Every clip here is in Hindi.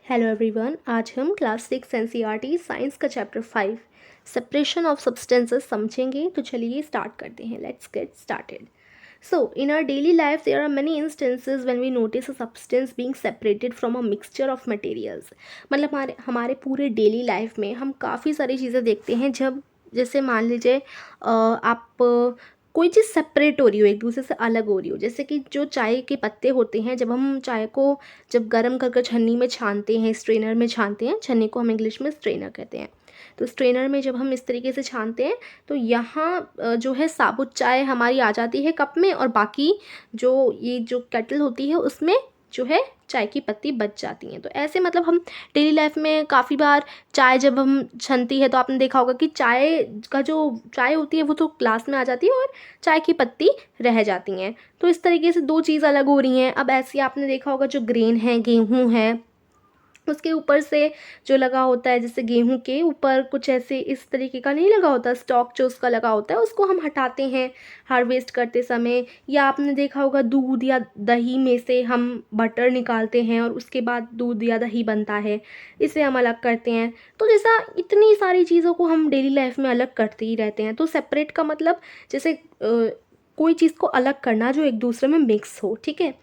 हेलो एवरीवन, आज हम क्लास 6 एनसीईआरटी साइंस का चैप्टर 5 सेपरेशन ऑफ सब्सटेंसेस समझेंगे। तो चलिए स्टार्ट करते हैं। Let's get started. So in our daily life there are many instances when we notice a substance being separated from a mixture of materials. मतलब हमारे पूरे डेली लाइफ में हम काफ़ी सारी चीज़ें देखते हैं। जब जैसे मान लीजिए आप कोई चीज़ सेपरेट हो रही हो, एक दूसरे से अलग हो रही हो। जैसे कि जो चाय के पत्ते होते हैं, जब हम चाय को जब गर्म कर कर छन्नी में छानते हैं, स्ट्रेनर में छानते हैं, छन्नी को हम इंग्लिश में स्ट्रेनर कहते हैं। तो स्ट्रेनर में जब हम इस तरीके से छानते हैं तो यहाँ जो है साबुत चाय हमारी आ जाती है कप में, और बाकी जो ये जो केटल होती है उसमें जो है चाय की पत्ती बच जाती हैं। तो ऐसे मतलब हम डेली लाइफ में काफ़ी बार चाय जब हम छनती है तो आपने देखा होगा कि चाय का जो चाय होती है वो तो ग्लास में आ जाती है और चाय की पत्ती रह जाती हैं। तो इस तरीके से दो चीज़ अलग हो रही हैं। अब ऐसे आपने देखा होगा जो ग्रेन है, गेहूँ है, उसके ऊपर से जो लगा होता है, जैसे गेहूं के ऊपर कुछ ऐसे इस तरीके का नहीं लगा होता, स्टॉक जो उसका लगा होता है उसको हम हटाते हैं हार्वेस्ट करते समय। या आपने देखा होगा दूध या दही में से हम बटर निकालते हैं और उसके बाद दूध या दही बनता है, इसे हम अलग करते हैं। तो जैसा इतनी सारी चीज़ों को हम डेली लाइफ में अलग करते ही रहते हैं। तो सेपरेट का मतलब जैसे कोई चीज़ को अलग करना जो एक दूसरे में मिक्स हो, ठीक है।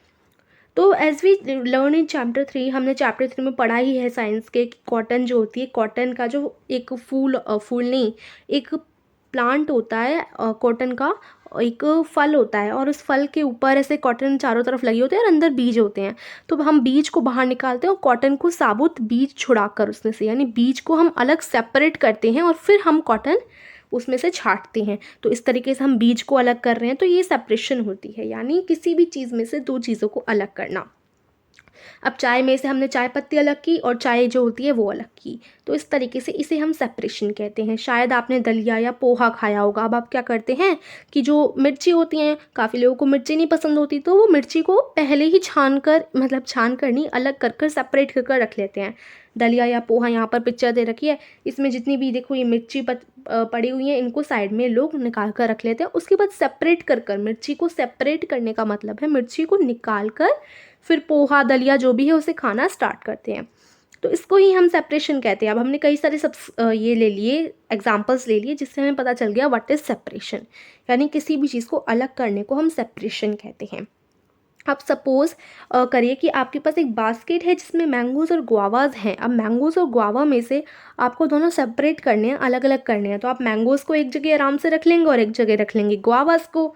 तो as we learn in chapter 3, हमने चैप्टर 3 में पढ़ा ही है साइंस के कि कॉटन जो होती है, कॉटन का जो एक फूल नहीं, एक प्लांट होता है कॉटन का, एक फल होता है, और उस फल के ऊपर ऐसे कॉटन चारों तरफ लगे होते हैं और अंदर बीज होते हैं। तो हम बीज को बाहर निकालते हैं और कॉटन को साबुत बीज छुड़ाकर उसमें से, यानी बीज को हम अलग सेपरेट करते हैं और फिर हम कॉटन उसमें से छांटते हैं। तो इस तरीके से हम बीज को अलग कर रहे हैं। तो ये सेपरेशन होती है, यानी किसी भी चीज़ में से दो चीज़ों को अलग करना। अब चाय में से हमने चाय पत्ती अलग की और चाय जो होती है वो अलग की। तो इस तरीके से इसे हम सेपरेशन कहते हैं। शायद आपने दलिया या पोहा खाया होगा। अब आप क्या करते हैं कि जो मिर्ची होती हैं, काफ़ी लोगों को मिर्ची नहीं पसंद होती, तो वो मिर्ची को पहले ही छान कर, मतलब छान कर नहीं, अलग कर कर सेपरेट कर कर रख लेते हैं। दलिया या पोहा, यहाँ पर पिक्चर दे रखी है, इसमें जितनी भी देखो ये मिर्ची पड़ी हुई है, इनको साइड में लोग निकाल कर रख लेते हैं। उसके बाद सेपरेट कर कर, मिर्ची को सेपरेट करने का मतलब है मिर्ची को निकाल कर फिर पोहा दलिया जो भी है उसे खाना स्टार्ट करते हैं। तो इसको ही हम सेपरेशन कहते हैं। अब हमने कई सारे ये ले लिए, एग्जांपल्स ले लिए, जिससे हमें पता चल गया व्हाट इज़ सेपरेशन, यानी किसी भी चीज़ को अलग करने को हम सेपरेशन कहते हैं। अब सपोज़ करिए कि आपके पास एक बास्केट है जिसमें मैंगोज़ और गुआवाज़ हैं। अब मैंगोज़ और गुआवा में से आपको दोनों सेपरेट करने हैं, अलग अलग करने हैं। तो आप मैंगोज़ को एक जगह आराम से रख लेंगे और एक जगह रख लेंगे गुआवाज़ को,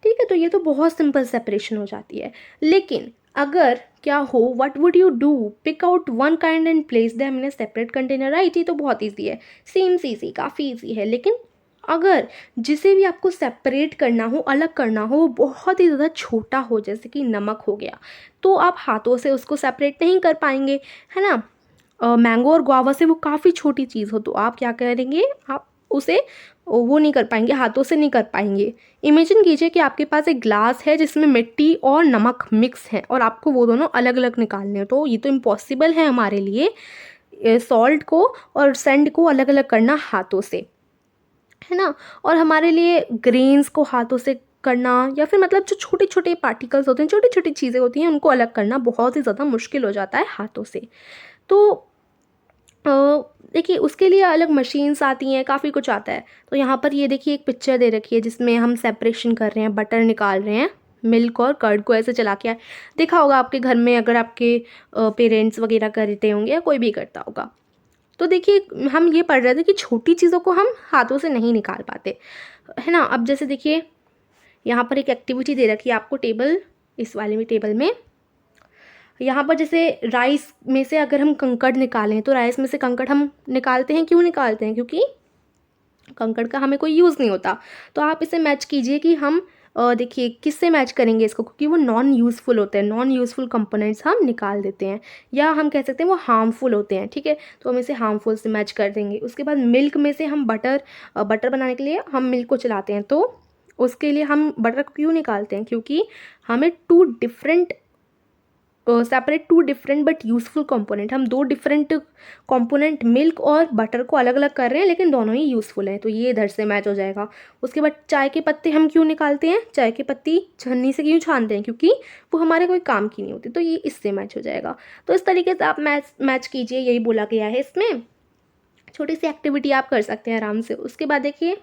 ठीक है। तो ये तो बहुत सिंपल सेपरेशन हो जाती है। लेकिन अगर क्या हो, what would you do, pick out one kind and place them in a separate container, right. ये तो बहुत ईजी है, सेम्स ईजी, काफ़ी ईजी है। लेकिन अगर जिसे भी आपको सेपरेट करना हो, अलग करना हो, वो बहुत ही ज़्यादा छोटा हो, जैसे कि नमक हो गया, तो आप हाथों से उसको सेपरेट नहीं कर पाएंगे, है ना। मैंगो और गुआवा से वो काफ़ी छोटी चीज़ हो तो आप क्या करेंगे, आप उसे वो नहीं कर पाएंगे, हाथों से नहीं कर पाएंगे। इमेजिन कीजिए कि आपके पास एक ग्लास है जिसमें मिट्टी और नमक मिक्स है और आपको वो दोनों अलग अलग निकालने हैं। तो ये तो इम्पॉसिबल है हमारे लिए सॉल्ट को और सैंड को अलग अलग करना हाथों से, है ना। और हमारे लिए ग्रेन्स को हाथों से करना, या फिर मतलब जो छोटे छोटे पार्टिकल्स होते हैं, छोटी छोटी चीज़ें होती हैं, उनको अलग करना बहुत ही ज़्यादा मुश्किल हो जाता है हाथों से। तो अ, देखिए उसके लिए अलग मशीन्स आती हैं, काफ़ी कुछ आता है। तो यहाँ पर ये देखिए एक पिक्चर दे रखी है जिसमें हम सेपरेशन कर रहे हैं, बटर निकाल रहे हैं, मिल्क और कर्ड को ऐसे चला के देखा होगा आपके घर में, अगर आपके पेरेंट्स वगैरह करते होंगे या कोई भी करता होगा। तो देखिए हम ये पढ़ रहे थे कि छोटी चीज़ों को हम हाथों से नहीं निकाल पाते, है ना। अब जैसे देखिए यहाँ पर एक एक्टिविटी दे रखी है आपको, टेबल, इस वाले में टेबल में यहाँ पर जैसे राइस में से अगर हम कंकड़ निकालें तो राइस में से कंकड़ हम निकालते हैं, क्यों निकालते हैं, क्योंकि कंकड़ का हमें कोई यूज़ नहीं होता। तो आप इसे मैच कीजिए कि हम देखिए किससे मैच करेंगे इसको, क्योंकि वो नॉन यूज़फुल होते हैं, नॉन यूज़फुल कंपोनेंट्स हम निकाल देते हैं, या हम कह सकते हैं वो हार्मफुल होते हैं, ठीक है। तो हम इसे हार्मफुल से मैच कर देंगे। उसके बाद मिल्क में से हम बटर बनाने के लिए हम मिल्क को चलाते हैं, तो उसके लिए हम बटर को क्यों निकालते हैं, क्योंकि हमें two different separate two different but useful component. हम दो डिफरेंट कंपोनेंट मिल्क और बटर को अलग अलग कर रहे हैं, लेकिन दोनों ही यूज़फुल हैं, तो ये इधर से मैच हो जाएगा। उसके बाद चाय के पत्ते हम क्यों निकालते हैं, चाय की पत्ती छन्नी से क्यों छानते हैं, क्योंकि वो हमारे कोई काम की नहीं होती, तो ये इससे मैच हो जाएगा। तो इस तरीके से आप मैच कीजिए, यही बोला गया है इसमें। छोटी सी एक्टिविटी आप कर सकते हैं आराम से। उसके बाद देखिए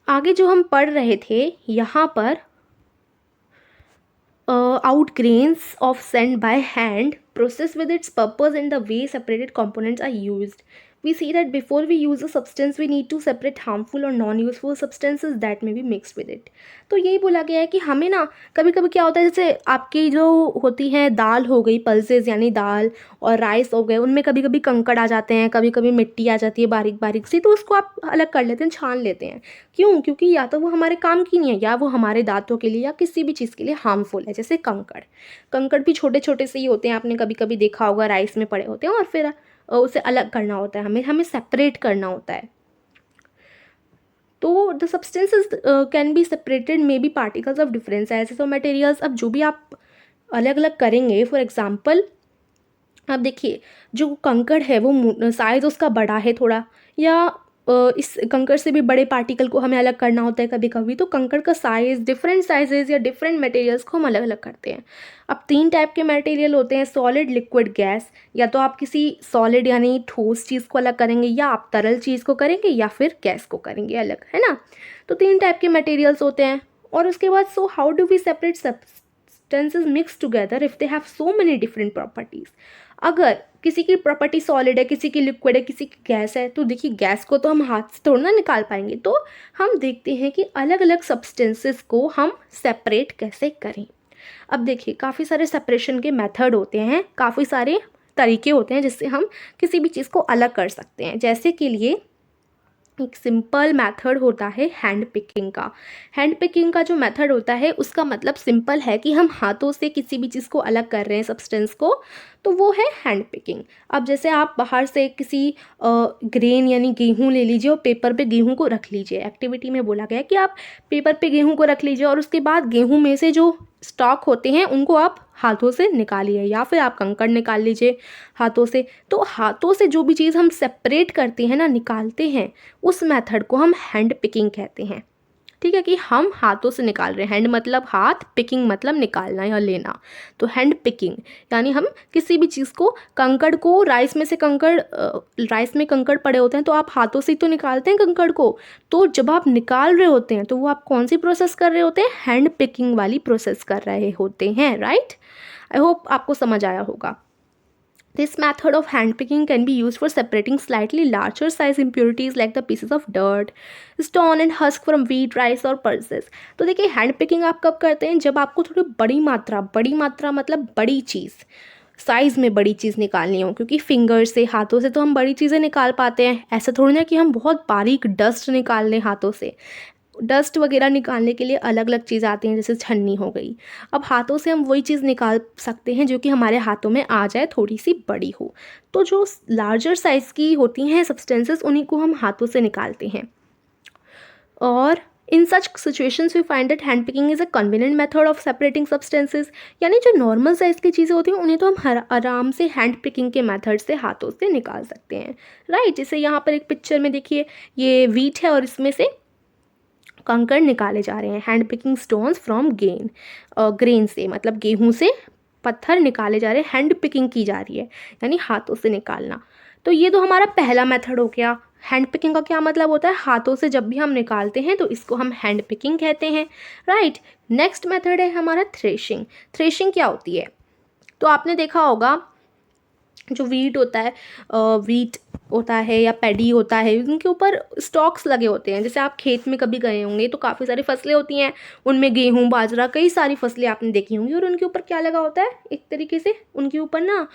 आगे जो हम पढ़ रहे थे यहाँ पर out grains of sand by hand, process with its purpose and the way separated components are used. We see that before we use a substance, we need to separate harmful or non-useful substances that may be mixed with it. तो यही बोला गया है कि हमें ना कभी कभी क्या होता है, जैसे आपकी जो होती है दाल हो गई, पल्सेस यानी दाल और राइस हो गए, उनमें कभी कभी कंकड़ आ जाते हैं, कभी कभी मिट्टी आ जाती है बारीक बारीक सी, तो उसको आप अलग कर लेते हैं, छान लेते हैं। क्यों? क्योंकि या तो वो हमारे काम की नहीं है, या वो हमारे दांतों के लिए या किसी भी चीज़ के लिए हार्मफुल है। जैसे कंकड़, कंकड़ भी छोटे छोटे से ही होते हैं, आपने कभी कभी देखा होगा, राइस में पड़े होते हैं, और फिर उसे अलग करना होता है, हमें हमें सेपरेट करना होता है। तो the substances can be separated may be particles of difference ऐसे तो मटेरियल्स। अब जो भी आप अलग अलग करेंगे, फॉर एग्जांपल अब देखिए जो कंकड़ है वो साइज़ उसका बड़ा है थोड़ा, या इस कंकड़ से भी बड़े पार्टिकल को हमें अलग करना होता है कभी कभी, तो कंकड़ का साइज़, डिफरेंट साइजेस या डिफरेंट मटेरियल्स को हम अलग अलग करते हैं। अब 3 टाइप के मटेरियल होते हैं, सॉलिड, लिक्विड, गैस। या तो आप किसी सॉलिड यानी ठोस चीज़ को अलग करेंगे, या आप तरल चीज़ को करेंगे, या फिर गैस को करेंगे अलग, है ना। तो 3 टाइप के मटेरियल्स होते हैं। और उसके बाद so how do we separate substances mixed together if they have so many different properties। अगर किसी की प्रॉपर्टी सॉलिड है, किसी की लिक्विड है, किसी की गैस है, तो देखिए गैस को तो हम हाथ से थोड़ा ना निकाल पाएंगे, तो हम देखते हैं कि अलग अलग सब्सटेंसेस को हम सेपरेट कैसे करें। अब देखिए काफ़ी सारे सेपरेशन के मेथड होते हैं, काफ़ी सारे तरीके होते हैं जिससे हम किसी भी चीज़ को अलग कर सकते हैं। जैसे के लिए एक सिंपल मेथड होता है हैंड पिकिंग का। हैंड पिकिंग का जो मेथड होता है उसका मतलब सिंपल है कि हम हाथों से किसी भी चीज़ को अलग कर रहे हैं सब्सटेंस को, तो वो है हैंड पिकिंग। अब जैसे आप बाहर से किसी ग्रेन यानी गेहूं ले लीजिए और पेपर पे गेहूं को रख लीजिए। एक्टिविटी में बोला गया है कि आप पेपर पे गेहूं को रख लीजिए और उसके बाद गेहूं में से जो स्टॉक होते हैं उनको आप हाथों से निकालिए, या फिर आप कंकड़ निकाल लीजिए हाथों से। तो हाथों से जो भी चीज़ हम सेपरेट करते हैं ना, निकालते हैं, उस मेथड को हम हैंड पिकिंग कहते हैं। ठीक है, कि हम हाथों से निकाल रहे हैं। हैंड मतलब हाथ, पिकिंग मतलब निकालना या लेना। तो हैंड पिकिंग यानी हम किसी भी चीज़ को, कंकड़ को, राइस में से कंकड़, राइस में कंकड़ पड़े होते हैं तो आप हाथों से ही तो निकालते हैं कंकड़ को। तो जब आप निकाल रहे होते हैं तो वो आप कौन सी प्रोसेस कर रहे होते हैं, हैंड पिकिंग वाली प्रोसेस कर रहे होते हैं, राइट। आई होप आपको समझ आया होगा। This method of handpicking can be used for separating slightly larger size impurities like the pieces of dirt, stone and husk from wheat, rice और pulses। तो देखिए हैंड पिकिंग आप कब करते हैं, जब आपको थोड़ी बड़ी मात्रा मतलब बड़ी चीज़, साइज़ में बड़ी चीज़ निकालनी हो। क्योंकि फिंगर से, हाथों से तो हम बड़ी चीज़ें निकाल पाते हैं, ऐसा थोड़ी ना कि हम बहुत बारीक डस्ट निकाल लें हाथों से। डस्ट वगैरह निकालने के लिए अलग अलग चीज़ आती हैं, जैसे छन्नी हो गई। अब हाथों से हम वही चीज़ निकाल सकते हैं जो कि हमारे हाथों में आ जाए, थोड़ी सी बड़ी हो। तो जो लार्जर साइज़ की होती हैं सब्सटेंसेस, उन्हीं को हम हाथों से निकालते हैं। और in such situations we find that hand picking is a convenient method of separating substances. यानी जो नॉर्मल साइज़ की चीज़ें होती हैं उन्हें तो हम आराम से हैंड पिकिंग के मेथड से हाथों से निकाल सकते हैं, राइट। जैसे यहाँ पर एक पिक्चर में देखिए, ये व्हीट है और इसमें से कंकड़ निकाले जा रहे हैं। Hand picking stones from grain से, मतलब गेहूं से पत्थर निकाले जा रहे हैं, हैंड पिकिंग की जा रही है, यानी हाथों से निकालना। तो ये तो हमारा पहला मेथड हो गया। हैंड पिकिंग का क्या मतलब होता है, हाथों से जब भी हम निकालते हैं तो इसको हम हैंड पिकिंग कहते हैं, राइट। नेक्स्ट मेथड है हमारा थ्रेशिंग। थ्रेशिंग क्या होती है, तो आपने देखा होगा जो वीट होता है, वीट होता है या पैडी होता है, उनके ऊपर स्टॉक्स लगे होते हैं। जैसे आप खेत में कभी गए होंगे तो काफ़ी सारी फसलें होती हैं, उनमें गेहूँ, बाजरा, कई सारी फसलें आपने देखी होंगी, और उनके ऊपर क्या लगा होता है, एक तरीके से उनके ऊपर ना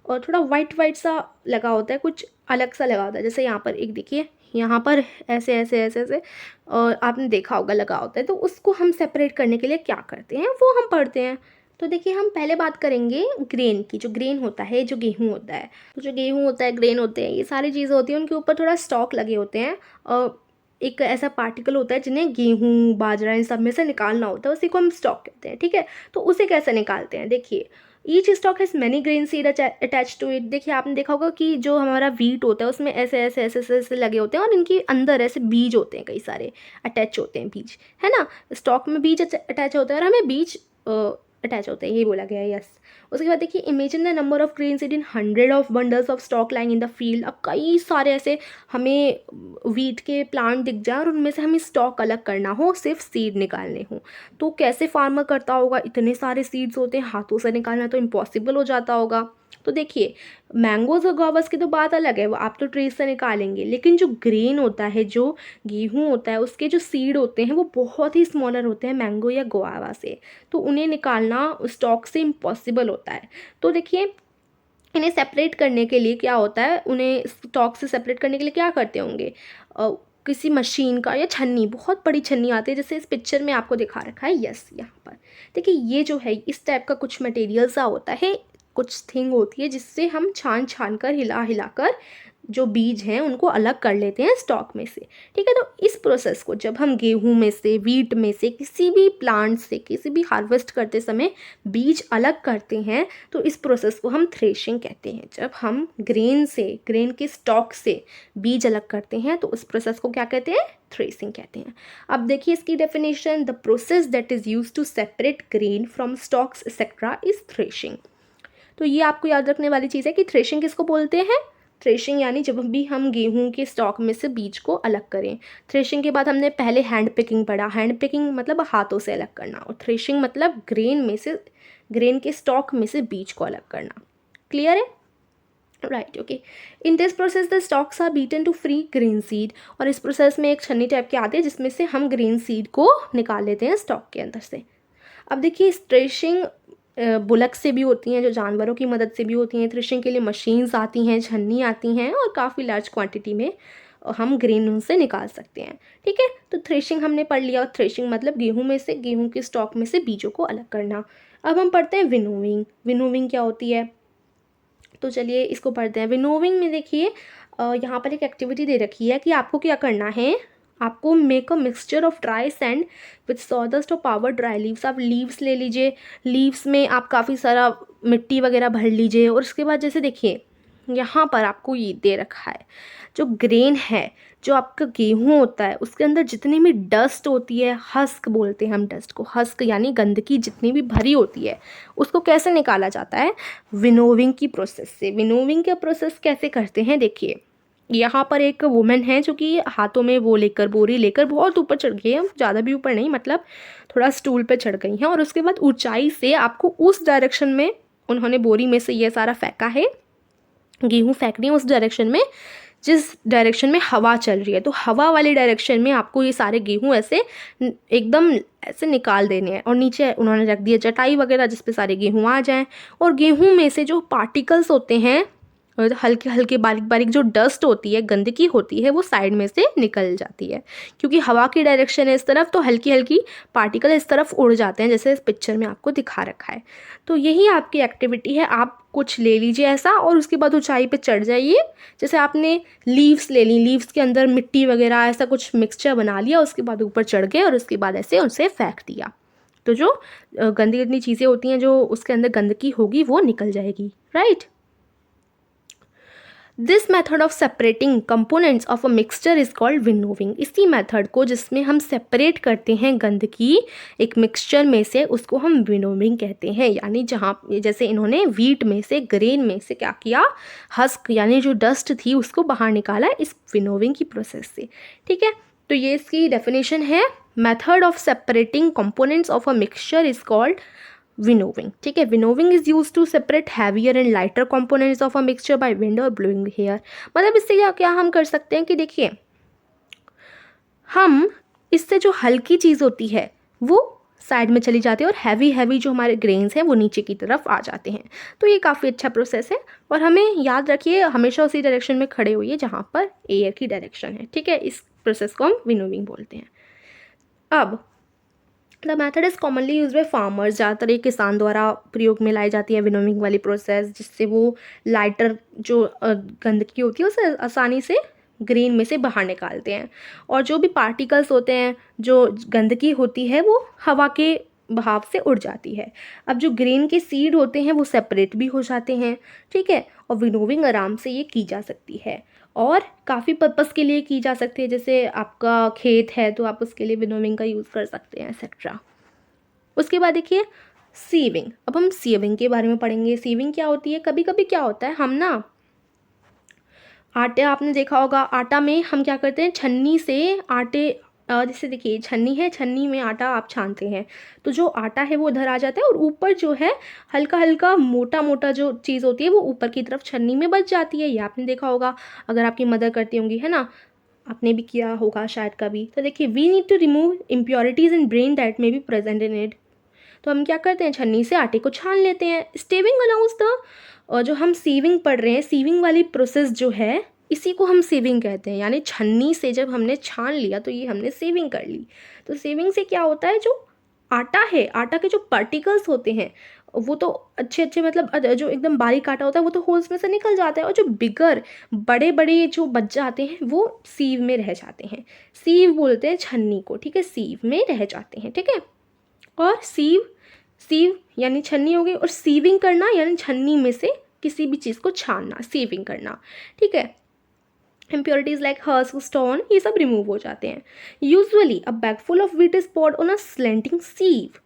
थोड़ा वाइट सा लगा होता है, कुछ अलग सा लगा होता है। जैसे यहाँ पर एक देखिए, यहाँ पर ऐसे ऐसे ऐसे ऐसे और आपने देखा होगा लगा होता है। तो उसको हम सेपरेट करने के लिए क्या करते हैं वो हम पढ़ते हैं। तो देखिए हम पहले बात करेंगे ग्रेन की। जो ग्रेन होता है, जो गेहूँ होता है, तो जो गेहूँ होता है, ग्रेन होते हैं, ये सारी चीज़ें होती हैं, उनके ऊपर थोड़ा स्टॉक लगे होते हैं और एक ऐसा पार्टिकल होता है जिन्हें गेहूँ, बाजरा इन सब में से निकालना होता है, उसी को हम स्टॉक कहते हैं, ठीक है। तो उसे कैसे निकालते हैं, देखिए each stalk has many grain seed attach to it. देखिए आपने देखा होगा कि जो हमारा वीट होता है उसमें ऐसे ऐसे ऐसे ऐसे ऐसे लगे होते हैं और इनके अंदर ऐसे बीज होते हैं, कई सारे अटैच होते हैं बीज, है ना। स्टॉक में बीज अटैच होता है और हमें बीज अटैच होते हैं, यही बोला गया है, यस। उसके बाद देखिए imagine the number of grain seed in 100 of bundles of stock lying in the field. अब कई सारे ऐसे हमें वीट के प्लांट दिख जाए और उनमें से हमें स्टॉक अलग करना हो, सिर्फ सीड निकालने हो, तो कैसे फार्मर करता होगा। इतने सारे सीड्स होते हैं, हाथों से निकालना तो इम्पॉसिबल हो जाता होगा। तो देखिए मैंगोज और गुआवास की तो बात अलग है, वो आप तो ट्री से निकालेंगे, लेकिन जो ग्रेन होता है, जो गेहूँ होता है, उसके जो सीड होते हैं वो बहुत ही स्मॉलर होते हैं मैंगो या गुआवा से, तो उन्हें निकालना स्टॉक से इम्पॉसिबल होता है। तो देखिए इन्हें सेपरेट करने के लिए क्या होता है, उन्हें स्टॉक से सेपरेट करने के लिए क्या करते होंगे, किसी मशीन का या छन्नी, बहुत बड़ी छन्नी आती है जैसे इस पिक्चर में आपको दिखा रखा है, यस यहाँ पर देखिए ये जो है इस टाइप का कुछ मटेरियल सा होता है, कुछ थिंग होती है जिससे हम छान छान कर हिला हिला कर जो बीज हैं उनको अलग कर लेते हैं स्टॉक में से, ठीक है। तो इस प्रोसेस को जब हम गेहूं में से, वीट में से, किसी भी प्लांट से, किसी भी हार्वेस्ट करते समय बीज अलग करते हैं, तो इस प्रोसेस को हम थ्रेशिंग कहते हैं। जब हम ग्रेन से, ग्रेन के स्टॉक से बीज अलग करते हैं तो उस प्रोसेस को क्या कहते हैं, थ्रेसिंग कहते हैं। अब देखिए इसकी definition, the process that is use to separate grain from stalks etcetera is threshing. तो ये आपको याद रखने वाली चीज़ है कि थ्रेशिंग किसको बोलते हैं। थ्रेशिंग यानी जब भी हम गेहूं के स्टॉक में से बीज को अलग करें। थ्रेशिंग के बाद हमने पहले हैंड पिकिंग पढ़ा, हैंड पिकिंग मतलब हाथों से अलग करना, और थ्रेशिंग मतलब ग्रेन में से, ग्रेन के स्टॉक में से बीज को अलग करना। क्लियर है, right, okay. In this process the stalks are beaten to free grain seed. और इस प्रोसेस में एक छन्नी टाइप के आते हैं जिसमें से हम ग्रेन सीड को निकाल लेते हैं स्टॉक के अंदर से। अब देखिए थ्रेशिंग बुलक से भी होती हैं, जो जानवरों की मदद से भी होती हैं। थ्रेशिंग के लिए मशीन्स आती हैं, छन्नी आती हैं, और काफ़ी लार्ज क्वांटिटी में हम ग्रेन उनसे निकाल सकते हैं, ठीक है। तो थ्रेशिंग हमने पढ़ लिया, थ्रेशिंग मतलब गेहूं में से, गेहूं के स्टॉक में से बीजों को अलग करना। अब हम पढ़ते हैं विनोविंग। विनोविंग क्या होती है, तो चलिए इसको पढ़ते हैं। विनोविंग में देखिए यहाँ पर एक एक्टिविटी दे रखी है कि आपको क्या करना है, आपको make a mixture of dry sand with sawdust और पावर ड्राई लीव्स। आप लीव्स ले लीजिए, लीव्स में आप काफ़ी सारा मिट्टी वगैरह भर लीजिए, और उसके बाद जैसे देखिए यहाँ पर आपको ये दे रखा है, जो ग्रेन है, जो आपका गेहूं होता है, उसके अंदर जितनी भी डस्ट होती है, हस्क बोलते हैं हम डस्ट को, हस्क यानी गंदगी जितनी भी भरी होती है, उसको कैसे निकाला जाता है, विनोविंग की प्रोसेस से। विनोविंग का प्रोसेस कैसे करते हैं, देखिए यहाँ पर एक वुमेन है जो कि हाथों में वो लेकर, बोरी लेकर बहुत ऊपर चढ़ गई है, ज़्यादा भी ऊपर नहीं, मतलब थोड़ा स्टूल पे चढ़ गई हैं, और उसके बाद ऊंचाई से आपको उस डायरेक्शन में उन्होंने बोरी में से ये सारा फेंका है, गेहूँ फेंक रही है उस डायरेक्शन में जिस डायरेक्शन में हवा चल रही है। तो हवा वाली डायरेक्शन में आपको ये सारे गेहूँ ऐसे एकदम ऐसे निकाल देने हैं, और नीचे उन्होंने रख दिया चटाई वगैरह जिस पे सारे गेहूँ आ जाएं, और गेहूँ में से जो पार्टिकल्स होते हैं, हल्के हल्के बारीक बारीक जो डस्ट होती है, गंदगी होती है, वो साइड में से निकल जाती है, क्योंकि हवा की डायरेक्शन है इस तरफ, तो हल्की हल्की पार्टिकल इस तरफ उड़ जाते हैं, जैसे इस पिक्चर में आपको दिखा रखा है। तो यही आपकी एक्टिविटी है, आप कुछ ले लीजिए ऐसा, और उसके बाद ऊंचाई पे चढ़ जाइए। जैसे आपने लीव्स ले ली, लीव्स के अंदर मिट्टी वगैरह ऐसा कुछ मिक्सचर बना लिया, उसके बाद ऊपर चढ़ गए, और उसके बाद ऐसे उसे फेंक दिया, तो जो गंदी गंदी चीज़ें होती हैं, जो उसके अंदर गंदगी होगी, वो निकल जाएगी, right. This method of separating components of a mixture is called winnowing. इसी मेथड को जिसमें हम सेपरेट करते हैं गंदगी एक मिक्सचर में से, उसको हम विनोविंग कहते हैं। यानी जहाँ जैसे इन्होंने वीट में से, ग्रेन में से क्या किया, हस्क यानी जो डस्ट थी उसको बाहर निकाला इस विनोविंग की प्रोसेस से, ठीक है। तो ये इसकी डेफिनेशन है, method of separating components of a mixture is called winnowing, ठीक है। Winnowing is use to separate heavier and lighter components of a mixture by wind और ब्लोइंग हेयर। मतलब इससे क्या क्या हम कर सकते हैं कि देखिए, हम इससे जो हल्की चीज़ होती है वो साइड में चली जाती है, और हैवी हैवी जो हमारे ग्रेन्स हैं वो नीचे की तरफ आ जाते हैं। तो ये काफ़ी अच्छा प्रोसेस है, और हमें याद रखिए हमेशा उसी डायरेक्शन में खड़े होइए जहाँ पर एयर की डायरेक्शन है, ठीक है। इस प्रोसेस को हम विनोविंग बोलते हैं। अब the method is commonly use by farmers. ज़्यादातर ये किसान द्वारा प्रयोग में लाई जाती है विनोविंग वाली प्रोसेस, जिससे वो लाइटर जो गंदगी होती है उसे आसानी से ग्रेन में से बाहर निकालते हैं, और जो भी पार्टिकल्स होते हैं, जो गंदगी होती है, वो हवा के भाप से उड़ जाती है। अब जो ग्रेन के सीड होते हैं वो सेपरेट भी हो जाते हैं, ठीक है। और विनोविंग आराम से ये की जा सकती है और काफ़ी पर्पस के लिए की जा सकती है, जैसे आपका खेत है तो आप उसके लिए विनोविंग का यूज़ कर सकते हैं एक्सेट्रा। उसके बाद देखिए सीविंग। अब हम सीविंग के बारे में पढ़ेंगे। सीविंग क्या होती है, कभी कभी क्या होता है हम ना आटे, आपने देखा होगा आटा में हम क्या करते हैं छन्नी से आटे जैसे देखिए छन्नी है, छन्नी में आटा आप छानते हैं तो जो आटा है वो उधर आ जाता है और ऊपर जो है हल्का हल्का मोटा मोटा जो चीज़ होती है वो ऊपर की तरफ छन्नी में बच जाती है। ये आपने देखा होगा, अगर आपकी मदर करती होंगी, है ना, आपने भी किया होगा शायद कभी। तो देखिए we need to remove impurities in grain that may be present in it. तो हम क्या करते हैं छन्नी से आटे को छान लेते हैं। स्टेविंग अलाउज द, जो हम सीविंग पढ़ रहे हैं, सीविंग वाली प्रोसेस जो है इसी को हम सीविंग कहते हैं। यानी छन्नी से जब हमने छान लिया तो ये हमने सीविंग कर ली। तो सीविंग से क्या होता है, जो आटा है, आटा के जो पार्टिकल्स होते हैं वो तो अच्छे अच्छे मतलब जो एकदम बारीक आटा होता है वो तो होल्स में से निकल जाता है, और जो बिगर बड़े बड़े जो बच जाते हैं वो सीव में रह जाते हैं। सीव बोलते हैं छन्नी को, ठीक है, सीव में रह जाते हैं, ठीक है। और सीव, सीव यानी छन्नी हो गई, और सीविंग करना यानी छन्नी में से किसी भी चीज़ को छानना, सीविंग करना, ठीक है। इम्प्योरिटीज लाइक हर्स, स्टोन, ये सब रिमूव हो जाते हैं। Usually a bag full of wheat is poured on a slanting sieve.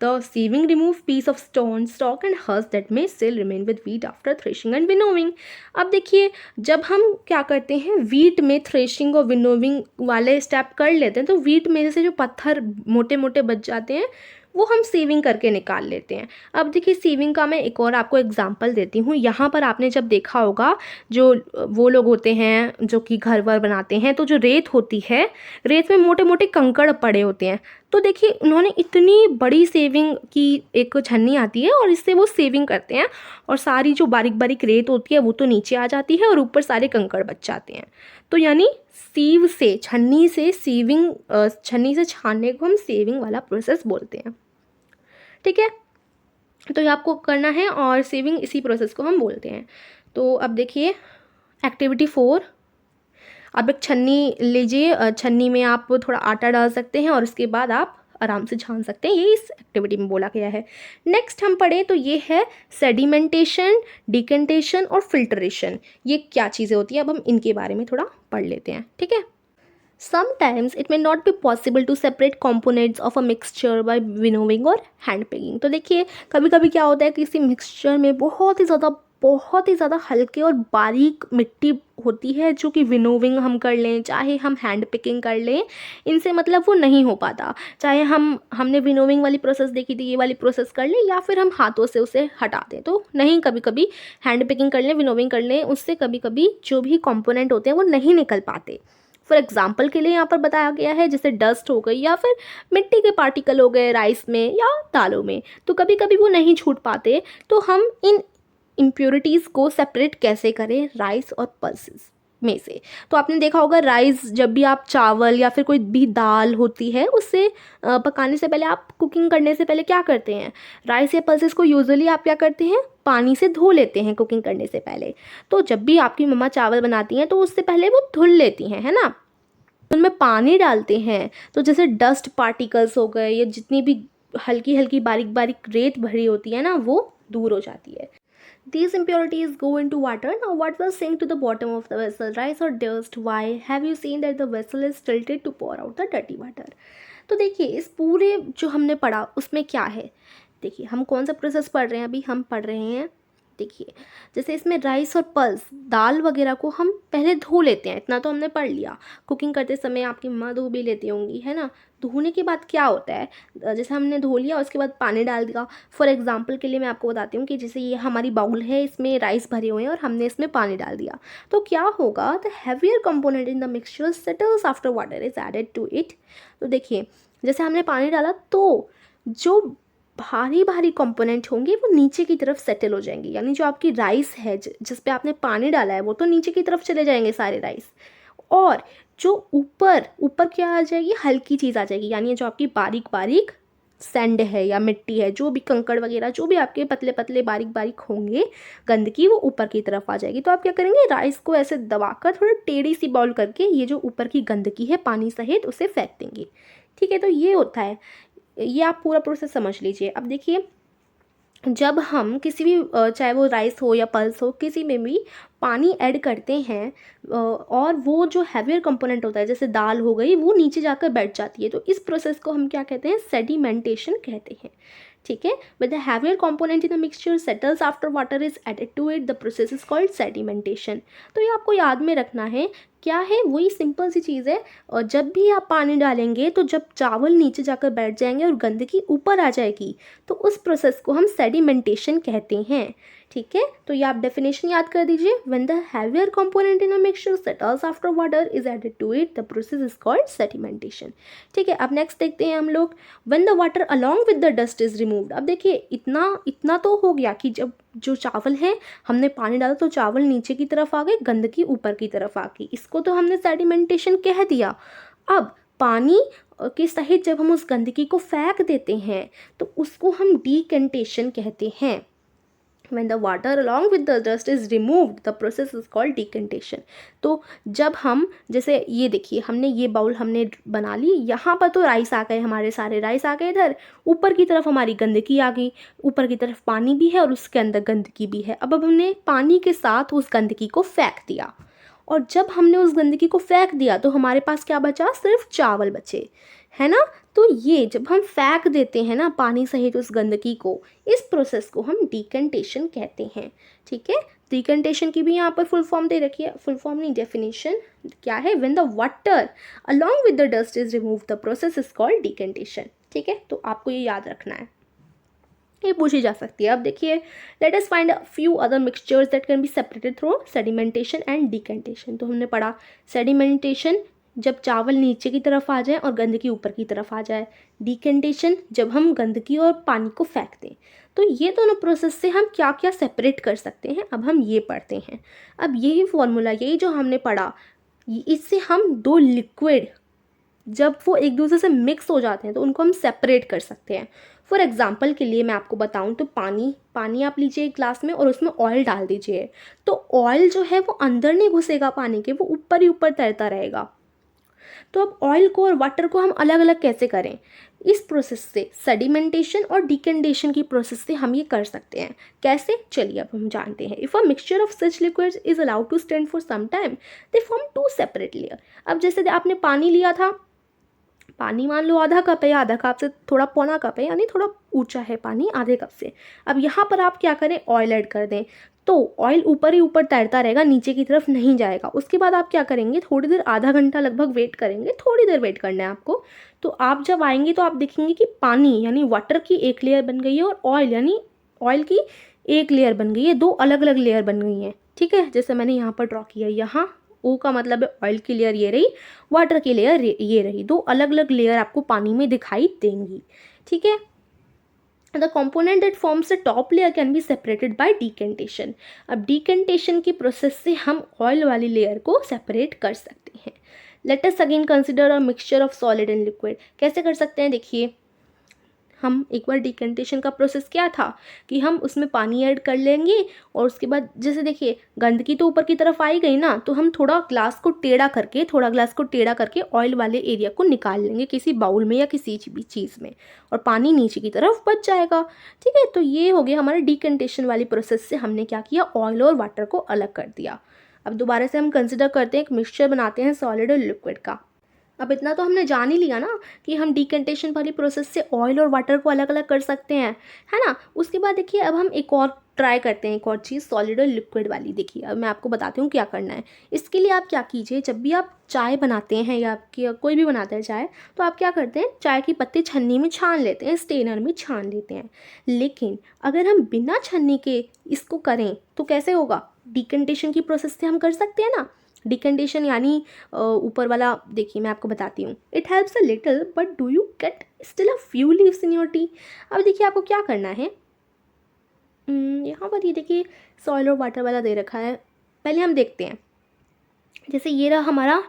The sieving remove piece of stone, stalk and husk that may still remain with wheat after threshing and winnowing। अब देखिए जब हम क्या करते हैं wheat में threshing और winnowing वाले स्टेप कर लेते हैं तो wheat में से जो पत्थर मोटे मोटे बच जाते हैं वो हम सीविंग करके निकाल लेते हैं। अब देखिए सीविंग का मैं एक और आपको एग्जांपल देती हूँ। यहाँ पर आपने जब देखा होगा जो वो लोग होते हैं जो कि घर वर बनाते हैं, तो जो रेत होती है, रेत में मोटे मोटे कंकड़ पड़े होते हैं। तो देखिए उन्होंने इतनी बड़ी सेविंग की, एक छन्नी आती है और इससे वो सेविंग करते हैं और सारी जो बारीक बारीक रेत होती है वो तो नीचे आ जाती है और ऊपर सारे कंकड़ बच जाते हैं। तो यानी सीव से, छन्नी से सीविंग, छन्नी से छानने को हम सेविंग वाला प्रोसेस बोलते हैं, ठीक है। तो ये आपको करना है और सेविंग इसी प्रोसेस को हम बोलते हैं। तो अब देखिए एक्टिविटी 4। आप एक छन्नी लीजिए, छन्नी में आप थोड़ा आटा डाल सकते हैं और उसके बाद आप आराम से छान सकते हैं, ये इस एक्टिविटी में बोला गया है। नेक्स्ट हम पढ़े तो ये है सेडिमेंटेशन, डिकेंटेशन और फिल्ट्रेशन। ये क्या चीज़ें होती हैं, अब हम इनके बारे में थोड़ा पढ़ लेते हैं, ठीक है। Sometimes it may not be possible to separate components of a mixture by winnowing or hand picking। तो देखिए कभी कभी क्या होता है कि किसी मिक्सचर में बहुत ही ज़्यादा हल्के और बारीक मिट्टी होती है जो कि विनोविंग हम कर लें चाहे हम हैंड पिकिंग कर लें, इनसे मतलब वो नहीं हो पाता। चाहे हमने विनोविंग वाली प्रोसेस देखी थी, ये वाली प्रोसेस कर लें या फिर हम हाथों से उसे हटा दें, तो नहीं, कभी कभी हैंड पिकिंग कर लें, विनोविंग कर लें, उससे कभी कभी जो भी कॉम्पोनेंट होते हैं वो नहीं निकल पाते। फॉर एग्जाम्पल के लिए यहाँ पर बताया गया है जैसे डस्ट हो गई या फिर मिट्टी के पार्टिकल हो गए राइस में या दालों में, तो कभी कभी वो नहीं छूट पाते। तो हम इन इम्प्योरिटीज़ को सेपरेट कैसे करें राइस और पल्सेस में से। तो आपने देखा होगा राइस, जब भी आप चावल या फिर कोई भी दाल होती है उससे पकाने से पहले, आप कुकिंग करने से पहले क्या करते हैं, राइस या पल्सेस को यूजुअली आप क्या करते हैं, पानी से धो लेते हैं कुकिंग करने से पहले। तो जब भी आपकी मम्मा चावल बनाती हैं तो उससे पहले वो धुल लेती हैं, है ना, उनमें पानी डालते हैं तो जैसे डस्ट पार्टिकल्स हो गए या जितनी भी हल्की हल्की बारीक बारीक रेत भरी होती है ना वो दूर हो जाती है। These impurities go into water. Now what will sink to the bottom of the vessel, rice or dust? Why? Have you seen that the vessel is tilted to pour out the dirty water? तो देखिए इस पूरे जो हमने पढ़ा उसमें क्या है, देखिए हम कौन सा प्रोसेस पढ़ रहे हैं, अभी हम पढ़ रहे हैं, देखिए जैसे इसमें राइस और पल्स, दाल वगैरह को हम पहले धो लेते हैं, इतना तो हमने पढ़ लिया। कुकिंग करते समय आपकी माँ धो भी लेती होंगी, है ना। धोने के बाद क्या होता है, जैसे हमने धो लिया उसके बाद पानी डाल दिया। फॉर एग्जांपल के लिए मैं आपको बताती हूँ कि जैसे ये हमारी बाउल है, इसमें राइस भरे हुए हैं और हमने इसमें पानी डाल दिया, तो क्या होगा, the heavier component in the mixture settles after water is added to it. तो देखिए जैसे हमने पानी डाला तो जो भारी भारी कंपोनेंट होंगे वो नीचे की तरफ सेटल हो जाएंगे, यानी जो आपकी राइस है जिस पे आपने पानी डाला है वो तो नीचे की तरफ चले जाएंगे सारे राइस, और जो ऊपर ऊपर क्या आ जाएगी, हल्की चीज़ आ जाएगी, यानी जो आपकी बारीक बारीक सैंड है या मिट्टी है, जो भी कंकड़ वगैरह जो भी आपके पतले पतले बारीक बारीक होंगे गंदगी, वो ऊपर की तरफ आ जाएगी। तो आप क्या करेंगे, राइस को ऐसे दबाकर थोड़ा टेढ़ी सी बाउल करके ये जो ऊपर की गंदगी है पानी सहित उसे फेंक देंगे, ठीक है। तो ये होता है ये आप पूरा प्रोसेस समझ लीजिए। अब देखिए, जब हम किसी भी चाहे वो राइस हो या पल्स हो, किसी में भी पानी ऐड करते हैं और वो जो हैवियर कंपोनेंट होता है जैसे दाल हो गई, वो नीचे जाकर बैठ जाती है, तो इस प्रोसेस को हम क्या कहते हैं, सेडिमेंटेशन कहते हैं। ठीक है, with the heavier component in the mixture settles after water is added to it, the process is called sedimentation. तो ये आपको याद में रखना है, क्या है, वही सिंपल सी चीज़ है। और जब भी आप पानी डालेंगे तो जब चावल नीचे जाकर बैठ जाएंगे और गंदगी ऊपर आ जाएगी, तो उस प्रोसेस को हम सेडिमेंटेशन कहते हैं। ठीक है, तो ये आप डेफिनेशन याद कर दीजिए, when the heavier component in a mixture settles after water is added to it, the process is called sedimentation. ठीक है, अब नेक्स्ट देखते हैं हम लोग, when the water along with the dust is removed. अब देखिए, इतना इतना तो हो गया कि जब जो चावल है, हमने पानी डाला तो चावल नीचे की तरफ आ गए, गंदगी ऊपर की तरफ आ गई, इसको तो हमने सेडिमेंटेशन कह दिया। अब पानी के सहित जब हम उस गंदगी को फेंक देते हैं तो उसको हम डीकेंटेशन कहते हैं। When the water along with the dust is removed, the process is called decantation। तो जब हम, जैसे ये देखिए, हमने ये बाउल हमने बना ली, यहाँ पर तो राइस आ गए, हमारे सारे राइस आ गए, इधर ऊपर की तरफ हमारी गंदगी आ गई, ऊपर की तरफ पानी भी है और उसके अंदर गंदगी भी है। अब हमने पानी के साथ उस गंदगी को फेंक दिया, और जब हमने उस गंदगी को फेंक दिया तो हमारे पास क्या बचा, सिर्फ चावल बचे, है ना। तो ये जब हम फेंक देते हैं ना पानी सहित उस गंदगी को, इस प्रोसेस को हम डिकंटेशन कहते हैं। ठीक है, डिकंटेशन की भी यहाँ पर फुल फॉर्म दे रखी है, फुल फॉर्म नहीं, डेफिनेशन क्या है, when the water along with the dust is remove, the process is called decantation. ठीक है, तो आपको ये याद रखना है, ये पूछी जा सकती है। अब देखिए, let us find a few other mixtures that can be separated through sedimentation and decantation. तो हमने पढ़ा सेडिमेंटेशन, जब चावल नीचे की तरफ आ जाए और गंदगी ऊपर की तरफ आ जाए, डिकंटेशन जब हम गंदगी और पानी को फेंक दें। तो ये दोनों प्रोसेस से हम क्या क्या सेपरेट कर सकते हैं, अब हम ये पढ़ते हैं। अब यही फॉर्मूला, यही जो हमने पढ़ा, इससे हम दो लिक्विड जब वो एक दूसरे से मिक्स हो जाते हैं तो उनको हम सेपरेट कर सकते हैं। फॉर एग्जांपल के लिए मैं आपको बताऊं तो पानी आप लीजिए एक ग्लास में और उसमें ऑयल डाल दीजिए, तो ऑयल जो है वो अंदर नहीं घुसेगा पानी के, वो ऊपर ही ऊपर तैरता रहेगा। तो अब ऑयल को और वाटर को हम अलग अलग कैसे करें, इस प्रोसेस से, सेडिमेंटेशन और डिकंडेशन की प्रोसेस से हम ये कर सकते हैं। कैसे, चलिए अब हम जानते हैं। If a mixture of such liquids is allowed to stand for some time, they form two separate layer. अब जैसे आपने पानी लिया था, पानी मान लो आधा कप है, या आधा कप से थोड़ा पौना कप है, यानी थोड़ा ऊंचा है पानी आधे कप से। अब यहाँ पर आप क्या करें, ऑयल ऐड कर दें, तो ऑयल ऊपर ही ऊपर तैरता रहेगा, नीचे की तरफ नहीं जाएगा। उसके बाद आप क्या करेंगे, थोड़ी देर, आधा घंटा लगभग वेट करेंगे, थोड़ी देर वेट करना है आपको। तो आप जब आएंगे तो आप देखेंगे कि पानी यानी वाटर की एक लेयर बन गई है और ऑयल यानी ऑयल की एक लेयर बन गई है, दो अलग अलग लेयर बन गई हैं। ठीक है, जैसे मैंने यहाँ पर ड्रॉ किया, यहाँ ओ का मतलब है ऑयल की लेयर ये रही, वाटर की लेयर ये रही, दो अलग अलग लेयर आपको पानी में दिखाई देंगी। ठीक है, the component that forms the top layer can be separated by decantation. अब डिकेंटेशन की प्रोसेस से हम ऑयल वाली लेयर को सेपरेट कर सकते हैं। Let us again consider a mixture of solid and liquid. कैसे कर सकते हैं, देखिए, हम एक बार डिकंटेशन का प्रोसेस क्या था कि हम उसमें पानी ऐड कर लेंगे और उसके बाद जैसे देखिए गंदगी तो ऊपर की तरफ आई गई ना, तो हम थोड़ा ग्लास को टेढ़ा करके ऑयल वाले एरिया को निकाल लेंगे किसी बाउल में या किसी भी चीज़ में, और पानी नीचे की तरफ बच जाएगा। ठीक है, तो ये हो गया हमारे डिकंटेशन वाली प्रोसेस से हमने क्या किया, ऑयल और वाटर को अलग कर दिया। अब दोबारा से हम कंसिडर करते हैं, एक मिक्सचर बनाते हैं सॉलिड और लिक्विड का। अब इतना तो हमने जान ही लिया ना कि हम डिकंटेशन वाली प्रोसेस से ऑयल और वाटर को अलग अलग कर सकते हैं, है ना। उसके बाद देखिए, अब हम एक और ट्राई करते हैं, एक और चीज़ सॉलिड और लिक्विड वाली। देखिए, अब मैं आपको बताती हूँ क्या करना है। इसके लिए आप क्या कीजिए, जब भी आप चाय बनाते हैं या आपकी कोई भी बनाता है चाय, तो आप क्या करते हैं, चाय की पत्ती छन्नी में छान लेते हैं, स्टेनर में छान लेते हैं। लेकिन अगर हम बिना छन्नी के इसको करें तो कैसे होगा, डिकंटेशन की प्रोसेस से हम कर सकते हैं ना। डिकंडेशन यानी ऊपर वाला, देखिए मैं आपको बताती हूँ, it helps a little but do you get still a few leaves in your T. अब देखिए आपको क्या करना है, यहाँ पर ये देखिए सॉइल और वाटर वाला दे रखा है। पहले हम देखते हैं, जैसे ये रहा हमारा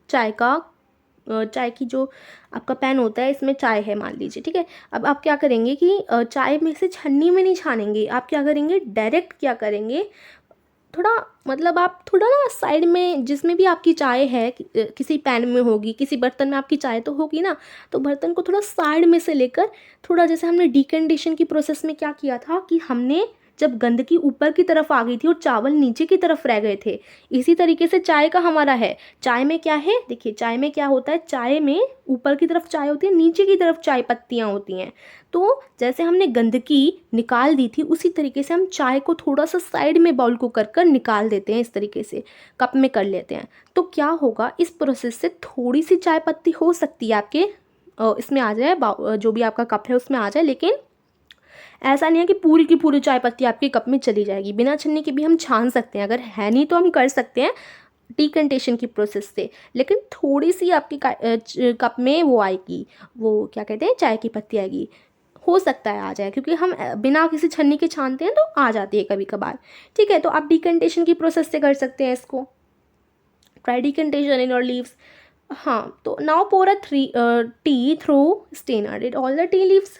चाय की जो आपका पैन होता है, इसमें चाय है मान लीजिए। ठीक है, अब आप क्या करेंगे कि चाय में से छन्नी में नहीं छानेंगे, आप क्या करेंगे, डायरेक्ट क्या करेंगे, थोड़ा मतलब आप थोड़ा ना साइड में जिसमें भी आपकी चाय है किसी पैन में होगी, किसी बर्तन में आपकी चाय तो होगी ना, तो बर्तन को थोड़ा साइड में से लेकर थोड़ा, जैसे हमने डिकंडीशन की प्रोसेस में क्या किया था कि हमने जब गंदगी ऊपर की तरफ आ गई थी और चावल नीचे की तरफ रह गए थे, इसी तरीके से चाय का हमारा है। चाय में क्या है, देखिए चाय में क्या होता है, चाय में ऊपर की तरफ चाय होती है, नीचे की तरफ चाय पत्तियाँ होती हैं। तो जैसे हमने गंदगी निकाल दी थी, उसी तरीके से हम चाय को थोड़ा सा साइड में बाउल को कर कर निकाल देते हैं, इस तरीके से कप में कर लेते हैं। तो क्या होगा, इस प्रोसेस से थोड़ी सी चाय पत्ती हो सकती है आपके इसमें आ जाए, जो भी आपका कप है उसमें आ जाए, लेकिन ऐसा नहीं है कि पूरी की पूरी चाय पत्ती आपके कप में चली जाएगी। बिना छन्नी के भी हम छान सकते हैं, अगर है नहीं तो हम कर सकते हैं डिकंटेशन की प्रोसेस से, लेकिन थोड़ी सी आपकी कप में वो आएगी, वो क्या कहते हैं, चाय की पत्ती आएगी। हो सकता है आ जाए, क्योंकि हम बिना किसी छन्नी के छानते हैं तो आ जाती है कभी कभार। ठीक है, तो आप डिकंटेशन की प्रोसेस से कर सकते हैं इसको, ट्राई डिकंटेशन इन और लीव्स। हाँ, तो now pour a tea through strainer, did all the tea leaves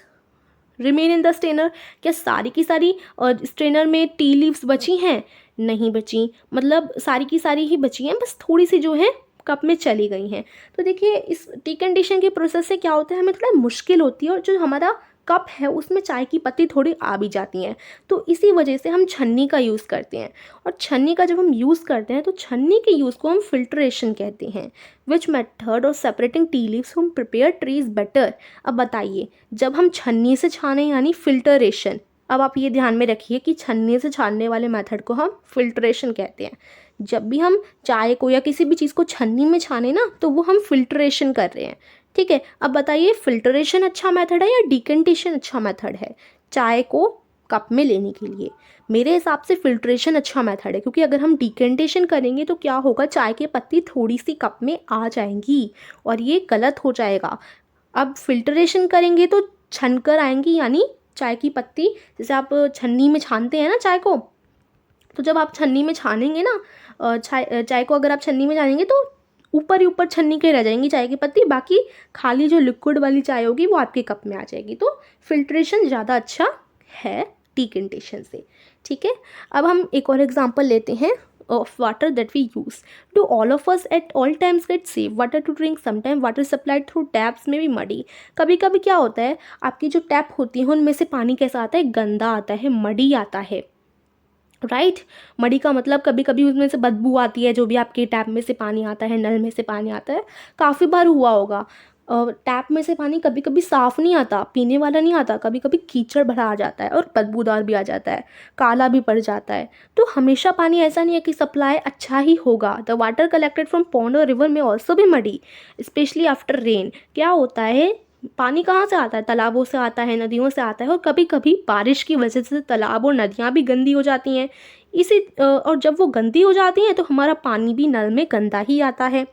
remain in the strainer? क्या सारी की सारी स्ट्रेनर में टी लीव्स बची हैं? नहीं बची, मतलब सारी की सारी ही बची हैं, बस थोड़ी सी जो है कप में चली गई हैं। तो देखिए इस डिकंडीशन के प्रोसेस से क्या होता है, हमें थोड़ा मुश्किल होती है और जो हमारा कप है उसमें चाय की पत्ती थोड़ी आ भी जाती हैं। तो इसी वजह से हम छन्नी का यूज़ करते हैं, और छन्नी का जब हम यूज़ करते हैं तो छन्नी के यूज़ को हम फिल्ट्रेशन कहते हैं। Which method of separating tea leaves from prepare tree is better? अब बताइए, जब हम छन्नी से छाने यानी फिल्टरेशन, अब आप ये ध्यान में रखिए कि छन्नी से छानने वाले मेथड को हम फिल्ट्रेशन कहते हैं। जब भी हम चाय को या किसी भी चीज़ को छन्नी में छाने ना, तो वो हम फिल्ट्रेशन कर रहे हैं। ठीक है, अब बताइए फिल्ट्रेशन अच्छा मेथड है या डिकंटेशन अच्छा मेथड है चाय को कप में लेने के लिए? मेरे हिसाब से फिल्ट्रेशन अच्छा मेथड है, क्योंकि अगर हम डिकंटेशन करेंगे तो क्या होगा, चाय की पत्ती थोड़ी सी कप में आ जाएंगी और ये गलत हो जाएगा। अब फिल्ट्रेशन करेंगे तो छनकर आएंगी, यानी चाय की पत्ती, जैसे आप छन्नी में छानते हैं ना चाय को, तो जब आप छन्नी में छानेंगे ना चाय चाय को अगर आप छन्नी में छानेंगे तो ऊपर ही ऊपर छन्नी के रह जाएंगी चाय की पत्ती, बाकी खाली जो लिक्विड वाली चाय होगी वो आपके कप में आ जाएगी। तो फिल्ट्रेशन ज़्यादा अच्छा है डिकंटेशन से। ठीक है, अब हम एक और एग्जांपल लेते हैं of water that we use. Do all of us at all times get safe water to drink? Sometime water supplied through taps में भी मडी। कभी कभी क्या होता है, आपकी जो टैप होती है उनमें से पानी कैसा आता है, गंदा आता है, मडी आता है। राइट, मड़ी का मतलब कभी कभी उसमें से बदबू आती है, जो भी आपके टैप में से पानी आता है, नल में से पानी आता है। काफ़ी बार हुआ होगा टैप में से पानी कभी कभी साफ़ नहीं आता, पीने वाला नहीं आता, कभी कभी कीचड़ भरा आ जाता है और बदबूदार भी आ जाता है, काला भी पड़ जाता है। तो हमेशा पानी ऐसा नहीं है कि सप्लाई अच्छा ही होगा। The water collected from pond और रिवर में ऑल्सो भी मडी, स्पेशली आफ्टर रेन। क्या होता है, पानी कहाँ से आता है, तालाबों से आता है, नदियों से आता है, और कभी कभी बारिश की वजह से तालाब और नदियाँ भी गंदी हो जाती हैं। और जब वो गंदी हो जाती हैं तो हमारा पानी भी नल में गंदा ही आता है।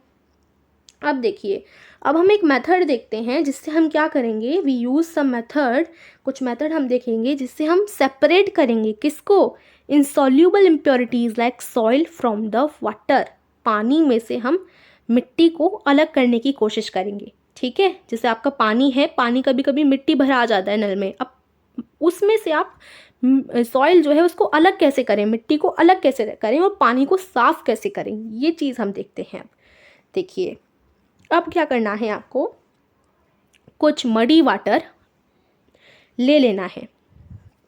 अब देखिए, अब हम एक मेथड देखते हैं जिससे हम क्या करेंगे, वी यूज़ सम मेथड, कुछ मेथड हम देखेंगे जिससे हम सेपरेट करेंगे किसको, insoluble impurities like soil from the water. पानी में से हम मिट्टी को अलग करने की कोशिश करेंगे। ठीक है, जैसे आपका पानी है, पानी कभी कभी मिट्टी भरा आ जाता है नल में, अब उसमें से आप सॉइल जो है उसको अलग कैसे करें, मिट्टी को अलग कैसे करें और पानी को साफ़ कैसे करें, ये चीज़ हम देखते हैं। अब देखिए, अब क्या करना है आपको, कुछ मडी वाटर ले लेना है।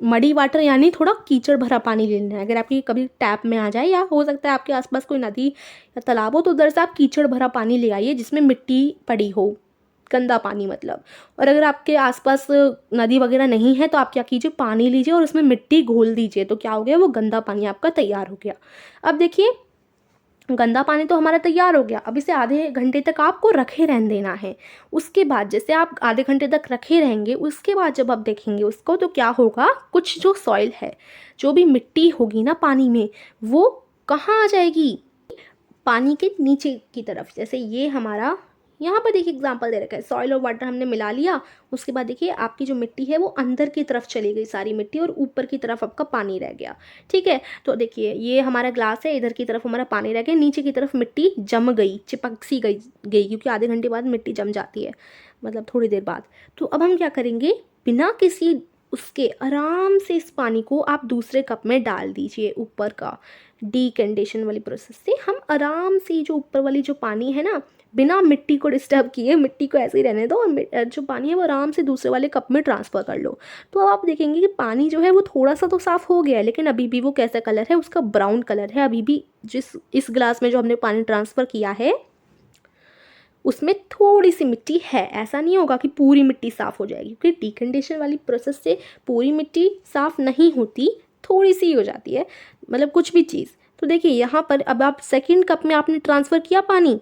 मडी वाटर यानी थोड़ा कीचड़ भरा पानी ले लेना है। अगर आपकी कभी टैप में आ जाए, या हो सकता है आपके आसपास कोई नदी या तालाब हो, तो उधर से आप कीचड़ भरा पानी ले आइए जिसमें मिट्टी पड़ी हो, गंदा पानी मतलब। और अगर आपके आसपास नदी वगैरह नहीं है तो आप क्या कीजिए, पानी लीजिए और उसमें मिट्टी घोल दीजिए, तो क्या हो गया, वो गंदा पानी आपका तैयार हो गया। अब देखिए, गंदा पानी तो हमारा तैयार हो गया, अब इसे आधे घंटे तक आपको रखे रहने देना है। उसके बाद जैसे आप आधे घंटे तक रखे रहेंगे, उसके बाद जब आप देखेंगे उसको, तो क्या होगा, कुछ जो सॉइल है, जो भी मिट्टी होगी ना पानी में, वो कहाँ आ जाएगी, पानी के नीचे की तरफ। जैसे ये हमारा यहाँ पर देखिए एग्जांपल दे रखा है, सॉइल और वाटर हमने मिला लिया, उसके बाद देखिए आपकी जो मिट्टी है वो अंदर की तरफ चली गई सारी मिट्टी, और ऊपर की तरफ आपका पानी रह गया। ठीक है, तो देखिए ये हमारा ग्लास है, इधर की तरफ हमारा पानी रह गया, नीचे की तरफ मिट्टी जम गई, चिपक सी गई, क्योंकि आधे घंटे बाद मिट्टी जम जाती है, मतलब थोड़ी देर बाद। तो अब हम क्या करेंगे, बिना किसी उसके आराम से इस पानी को आप दूसरे कप में डाल दीजिए ऊपर का, डीकंडेशन वाली प्रोसेस से हम आराम से जो ऊपर वाली जो पानी है ना, बिना मिट्टी को डिस्टर्ब किए, मिट्टी को ऐसे ही रहने दो और जो पानी है वो आराम से दूसरे वाले कप में ट्रांसफ़र कर लो। तो अब आप देखेंगे कि पानी जो है वो थोड़ा सा तो साफ़ हो गया है, लेकिन अभी भी वो कैसा कलर है, उसका ब्राउन कलर है अभी भी। जिस इस ग्लास में जो हमने पानी ट्रांसफ़र किया है उसमें थोड़ी सी मिट्टी है। ऐसा नहीं होगा कि पूरी मिट्टी साफ़ हो जाएगी, क्योंकि डीकंडेशन वाली प्रोसेस से पूरी मिट्टी साफ़ नहीं होती, थोड़ी सी हो जाती है, मतलब कुछ भी चीज़। तो देखिए यहाँ पर अब आप सेकंड कप में आपने ट्रांसफ़र किया पानी,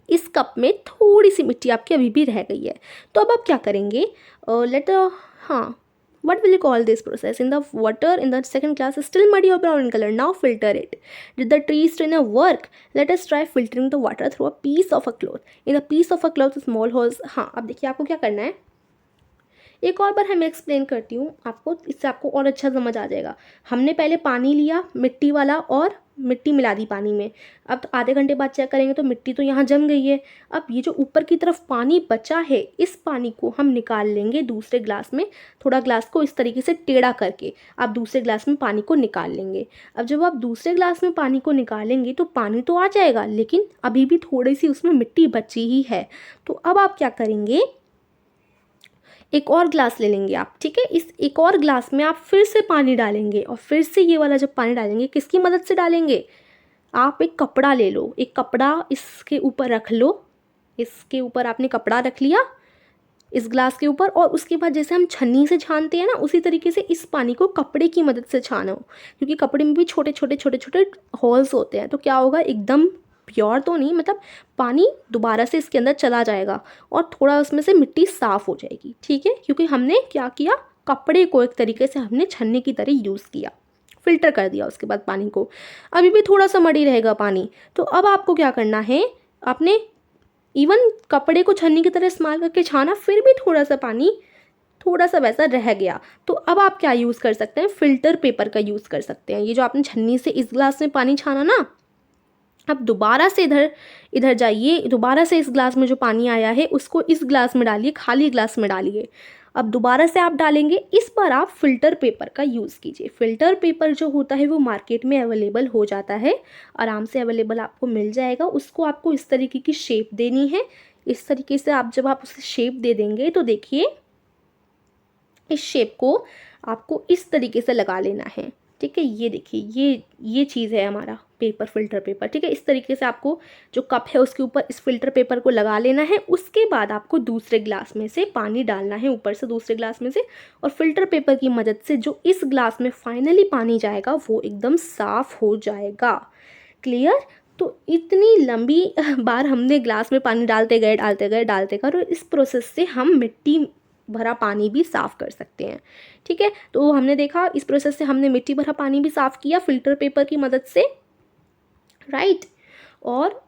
इस कप में थोड़ी सी मिट्टी आपकी अभी भी रह गई है। तो अब आप क्या करेंगे, हाँ, what will you call this process? In the water in the second glass is still muddy or brown in color. Now filter it. Did the tree strainer work? Let us try filtering the water through a piece of a cloth. In a piece of a cloth, small holes. हाँ, अब देखिए आपको क्या करना है, एक और बार मैं एक्सप्लेन करती हूँ आपको, इससे आपको और अच्छा समझ आ जाएगा। हमने पहले पानी लिया मिट्टी वाला और मिट्टी मिला दी पानी में। अब तो आधे घंटे बाद चेक करेंगे तो मिट्टी तो यहाँ जम गई है। अब ये जो ऊपर की तरफ पानी बचा है, इस पानी को हम निकाल लेंगे दूसरे ग्लास में। थोड़ा ग्लास को इस तरीके से टेढ़ा करके आप दूसरे ग्लास में पानी को निकाल लेंगे। अब जब आप दूसरे ग्लास में पानी को निकालेंगे तो पानी तो आ जाएगा, लेकिन अभी भी थोड़ी सी उसमें मिट्टी बची ही है। तो अब आप क्या करेंगे, एक और ग्लास ले लेंगे आप, ठीक है। इस एक और ग्लास में आप फिर से पानी डालेंगे और फिर से ये वाला जब पानी डालेंगे, किसकी मदद से डालेंगे, आप एक कपड़ा ले लो, एक कपड़ा इसके ऊपर रख लो। इसके ऊपर आपने कपड़ा रख लिया इस ग्लास के ऊपर, और उसके बाद जैसे हम छन्नी से छानते हैं ना, उसी तरीके से इस पानी को कपड़े की मदद से छानो, क्योंकि कपड़े में भी छोटे छोटे छोटे छोटे होल्स होते हैं। तो क्या होगा, एकदम प्योर तो नहीं, मतलब पानी दोबारा से इसके अंदर चला जाएगा और थोड़ा उसमें से मिट्टी साफ़ हो जाएगी, ठीक है। क्योंकि हमने क्या किया, कपड़े को एक तरीके से हमने छन्नी की तरह यूज़ किया, फिल्टर कर दिया उसके बाद पानी को। अभी भी थोड़ा सा मड़ी रहेगा पानी, तो अब आपको क्या करना है, आपने इवन कपड़े को छन्नी की तरह इस्तेमाल करके छाना, फिर भी थोड़ा सा पानी थोड़ा सा वैसा रह गया। तो अब आप क्या यूज़ कर सकते हैं, फ़िल्टर पेपर का यूज़ कर सकते हैं। ये जो आपने छन्नी से इस ग्लास में पानी छाना ना, अब दोबारा से इधर जाइए, दोबारा से इस ग्लास में जो पानी आया है उसको इस ग्लास में डालिए, खाली ग्लास में डालिए। अब दोबारा से आप डालेंगे, इस बार आप फ़िल्टर पेपर का यूज़ कीजिए। फ़िल्टर पेपर जो होता है वो मार्केट में अवेलेबल हो जाता है, आराम से अवेलेबल आपको मिल जाएगा। उसको आपको इस तरीके की शेप देनी है। इस तरीके से आप जब आप उसे शेप दे देंगे तो देखिए इस शेप को आपको इस तरीके से लगा लेना है, ठीक है। ये देखिए ये चीज़ है हमारा पेपर, फ़िल्टर पेपर, ठीक है। इस तरीके से आपको जो कप है उसके ऊपर इस फ़िल्टर पेपर को लगा लेना है। उसके बाद आपको दूसरे ग्लास में से पानी डालना है, ऊपर से दूसरे ग्लास में से, और फ़िल्टर पेपर की मदद से जो इस ग्लास में फाइनली पानी जाएगा वो एकदम साफ़ हो जाएगा। क्लियर। तो इतनी लंबी बार हमने ग्लास में पानी डालते गए और इस प्रोसेस से हम मिट्टी भरा पानी भी साफ़ कर सकते हैं, ठीक है। तो हमने देखा इस प्रोसेस से हमने मिट्टी भरा पानी भी साफ़ किया फ़िल्टर पेपर की मदद से, राइट। और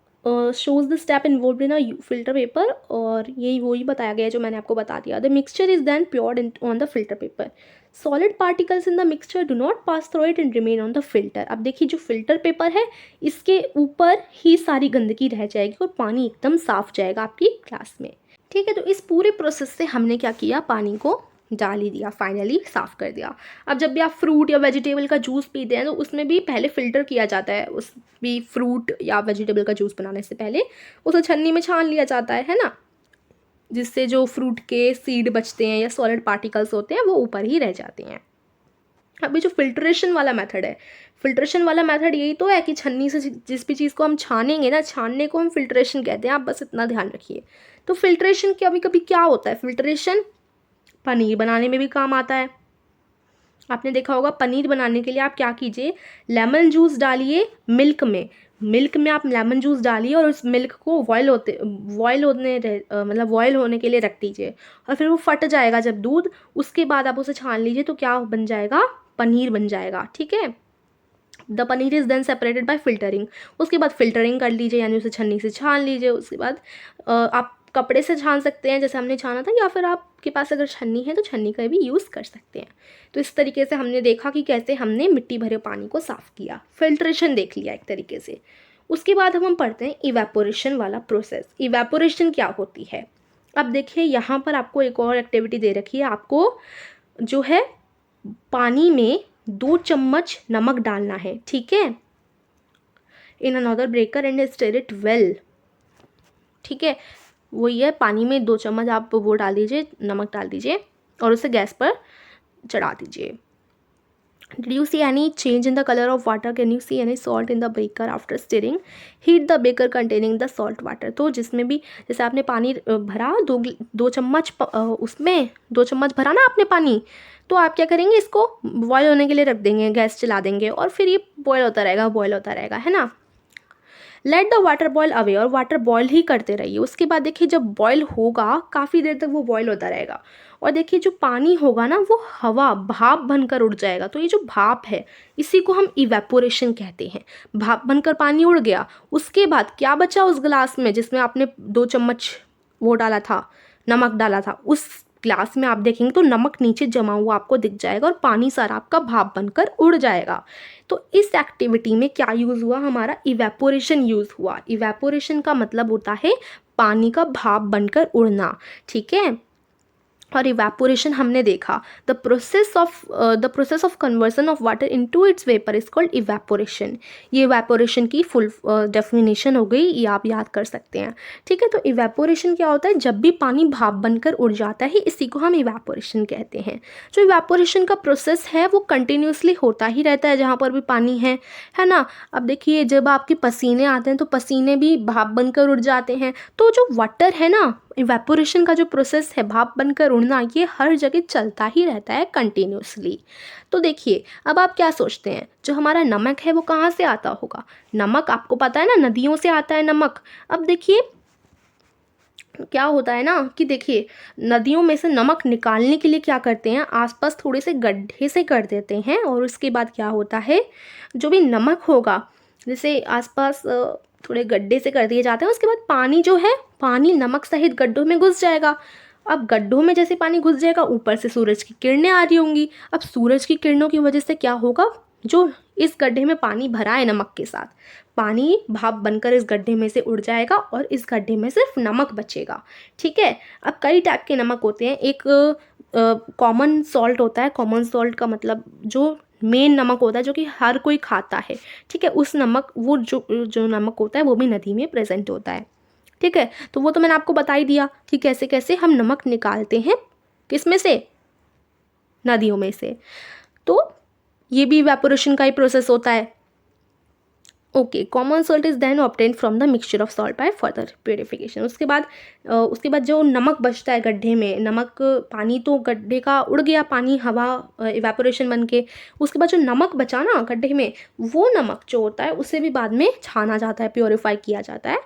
shows the step involve in a filter paper, और यही वही बताया गया जो मैंने आपको बता दिया। The mixture is then poured on the filter paper. Solid particles in the mixture do not pass through it and remain on the filter. अब देखिए जो फिल्टर पेपर है इसके ऊपर ही सारी गंदगी रह जाएगी और पानी एकदम साफ जाएगा आपकी ग्लास में, ठीक है। तो इस पूरे प्रोसेस से हमने क्या किया, पानी को डाल ही दिया, फाइनली साफ़ कर दिया। अब जब भी आप फ्रूट या वेजिटेबल का जूस पीते हैं तो उसमें भी पहले फ़िल्टर किया जाता है, उस भी फ्रूट या वेजिटेबल का जूस बनाने से पहले उसे छन्नी में छान लिया जाता है ना, जिससे जो फ्रूट के सीड बचते हैं या सॉलिड पार्टिकल्स होते हैं वो ऊपर ही रह जाते हैं। अभी जो फिल्ट्रेशन वाला मेथड है, फिल्ट्रेशन वाला मेथड यही तो है कि छन्नी से जिस भी चीज़ को हम छानेंगे ना, छानने को हम फिल्ट्रेशन कहते हैं, आप बस इतना ध्यान रखिए। तो फिल्ट्रेशन कभी कभी क्या होता है, फिल्ट्रेशन पनीर बनाने में भी काम आता है। आपने देखा होगा पनीर बनाने के लिए आप क्या कीजिए, लेमन जूस डालिए मिल्क में आप लेमन जूस डालिए और उस मिल्क को मतलब बॉयल होने के लिए रख दीजिए, और फिर वो फट जाएगा जब दूध, उसके बाद आप उसे छान लीजिए तो क्या बन जाएगा, पनीर बन जाएगा, ठीक है। The paneer is then separated by filtering. उसके बाद फिल्टरिंग कर लीजिए, यानी उसे छन्नी से छान लीजिए। उसके बाद आप कपड़े से छान सकते हैं जैसे हमने छाना था, या फिर आपके पास अगर छन्नी है तो छन्नी का भी यूज़ कर सकते हैं। तो इस तरीके से हमने देखा कि कैसे हमने मिट्टी भरे पानी को साफ़ किया, फिल्ट्रेशन देख लिया एक तरीके से। उसके बाद हम पढ़ते हैं इवेपोरेशन वाला प्रोसेस। इवेपोरेशन क्या होती है, अब देखिए यहाँ पर आपको एक और एक्टिविटी दे रखी है, आपको जो है पानी में 2 चम्मच नमक डालना है, ठीक है, in another beaker and stir it well, ठीक है। वही है, पानी में 2 चम्मच आप वो डाल दीजिए, नमक डाल दीजिए और उसे गैस पर चढ़ा दीजिए। Did you see any change in the color of water? Can you see any salt in the beaker after stirring? Heat the beaker containing the salt water. तो जिसमें भी जैसे आपने पानी भरा, 2 चम्मच उसमें 2 चम्मच भरा ना आपने पानी, तो आप क्या करेंगे, इसको बॉयल होने के लिए रख देंगे, गैस चला देंगे और फिर ये बॉयल होता रहेगा, है ना। Let the water boil away, और वाटर बॉयल ही करते रहिए। उसके बाद देखिए जब बॉयल होगा काफ़ी देर तक वो बॉयल होता रहेगा, और देखिए जो पानी होगा ना वो हवा भाप बनकर उड़ जाएगा। तो ये जो भाप है इसी को हम इवेपोरेशन कहते हैं। भाप बनकर पानी उड़ गया, उसके बाद क्या बचा उस गिलास में जिसमें आपने 2 चम्मच वो डाला था, नमक डाला था, उस ग्लास में आप देखेंगे तो नमक नीचे जमा हुआ आपको दिख जाएगा और पानी सारा आपका भाप बनकर उड़ जाएगा। तो इस एक्टिविटी में क्या यूज़ हुआ, हमारा इवेपोरेशन यूज़ हुआ। इवेपोरेशन का मतलब होता है पानी का भाप बनकर उड़ना, ठीक है। और इवेपोरेशन हमने देखा, the process of conversion of water into its vapour is called evaporation. ये इवेपोरेशन की फुल डेफिनेशन हो गई, ये आप याद कर सकते हैं, ठीक है। तो इवेपोरेशन क्या होता है, जब भी पानी भाप बनकर उड़ जाता है इसी को हम इवेपोरेशन कहते हैं। जो इवेपोरेशन का प्रोसेस है वो कंटिन्यूसली होता ही रहता है जहाँ पर भी पानी है ना। अब देखिए जब आपके पसीने आते हैं तो पसीने भी भाप बनकर उड़ जाते हैं। तो जो वाटर है ना, इवेपोरेशन का जो प्रोसेस है भाप बनकर उड़ना, ये हर जगह चलता ही रहता है कंटिन्यूसली। तो देखिए अब आप क्या सोचते हैं, जो हमारा नमक है वो कहाँ से आता होगा। नमक आपको पता है ना, नदियों से आता है नमक। अब देखिए क्या होता है ना कि देखिए नदियों में से नमक निकालने के लिए क्या करते हैं, आसपास थोड़े से गड्ढे से कर देते हैं, और उसके बाद क्या होता है, जो भी नमक होगा जैसे आसपास थोड़े गड्ढे से कर दिए जाते हैं, उसके बाद पानी जो है, पानी नमक सहित गड्ढों में घुस जाएगा। अब गड्ढों में जैसे पानी घुस जाएगा, ऊपर से सूरज की किरणें आ रही होंगी। अब सूरज की किरणों की वजह से क्या होगा, जो इस गड्ढे में पानी भरा है नमक के साथ, पानी भाप बनकर इस गड्ढे में से उड़ जाएगा और इस गड्ढे में सिर्फ नमक बचेगा, ठीक है। अब कई टाइप के नमक होते हैं, एक कॉमन सॉल्ट होता है। कॉमन सॉल्ट का मतलब जो मेन नमक होता है जो कि हर कोई खाता है, ठीक है, उस नमक वो जो नमक होता है वो भी नदी में प्रेजेंट होता है, ठीक है। तो वो तो मैंने आपको बता ही दिया कि कैसे कैसे हम नमक निकालते हैं, किस में से, नदियों में से। तो ये भी इवेपोरेशन का ही प्रोसेस होता है। Okay, common salt is then obtain from the mixture of salt by further purification. उसके बाद जो नमक बचता है गड्ढे में, नमक पानी तो गड्ढे का उड़ गया, पानी हवा इवेपोरेशन बन के, उसके बाद जो नमक बचा ना गड्ढे में, वो नमक जो होता है उसे भी बाद में छाना जाता है, प्योरीफाई किया जाता है,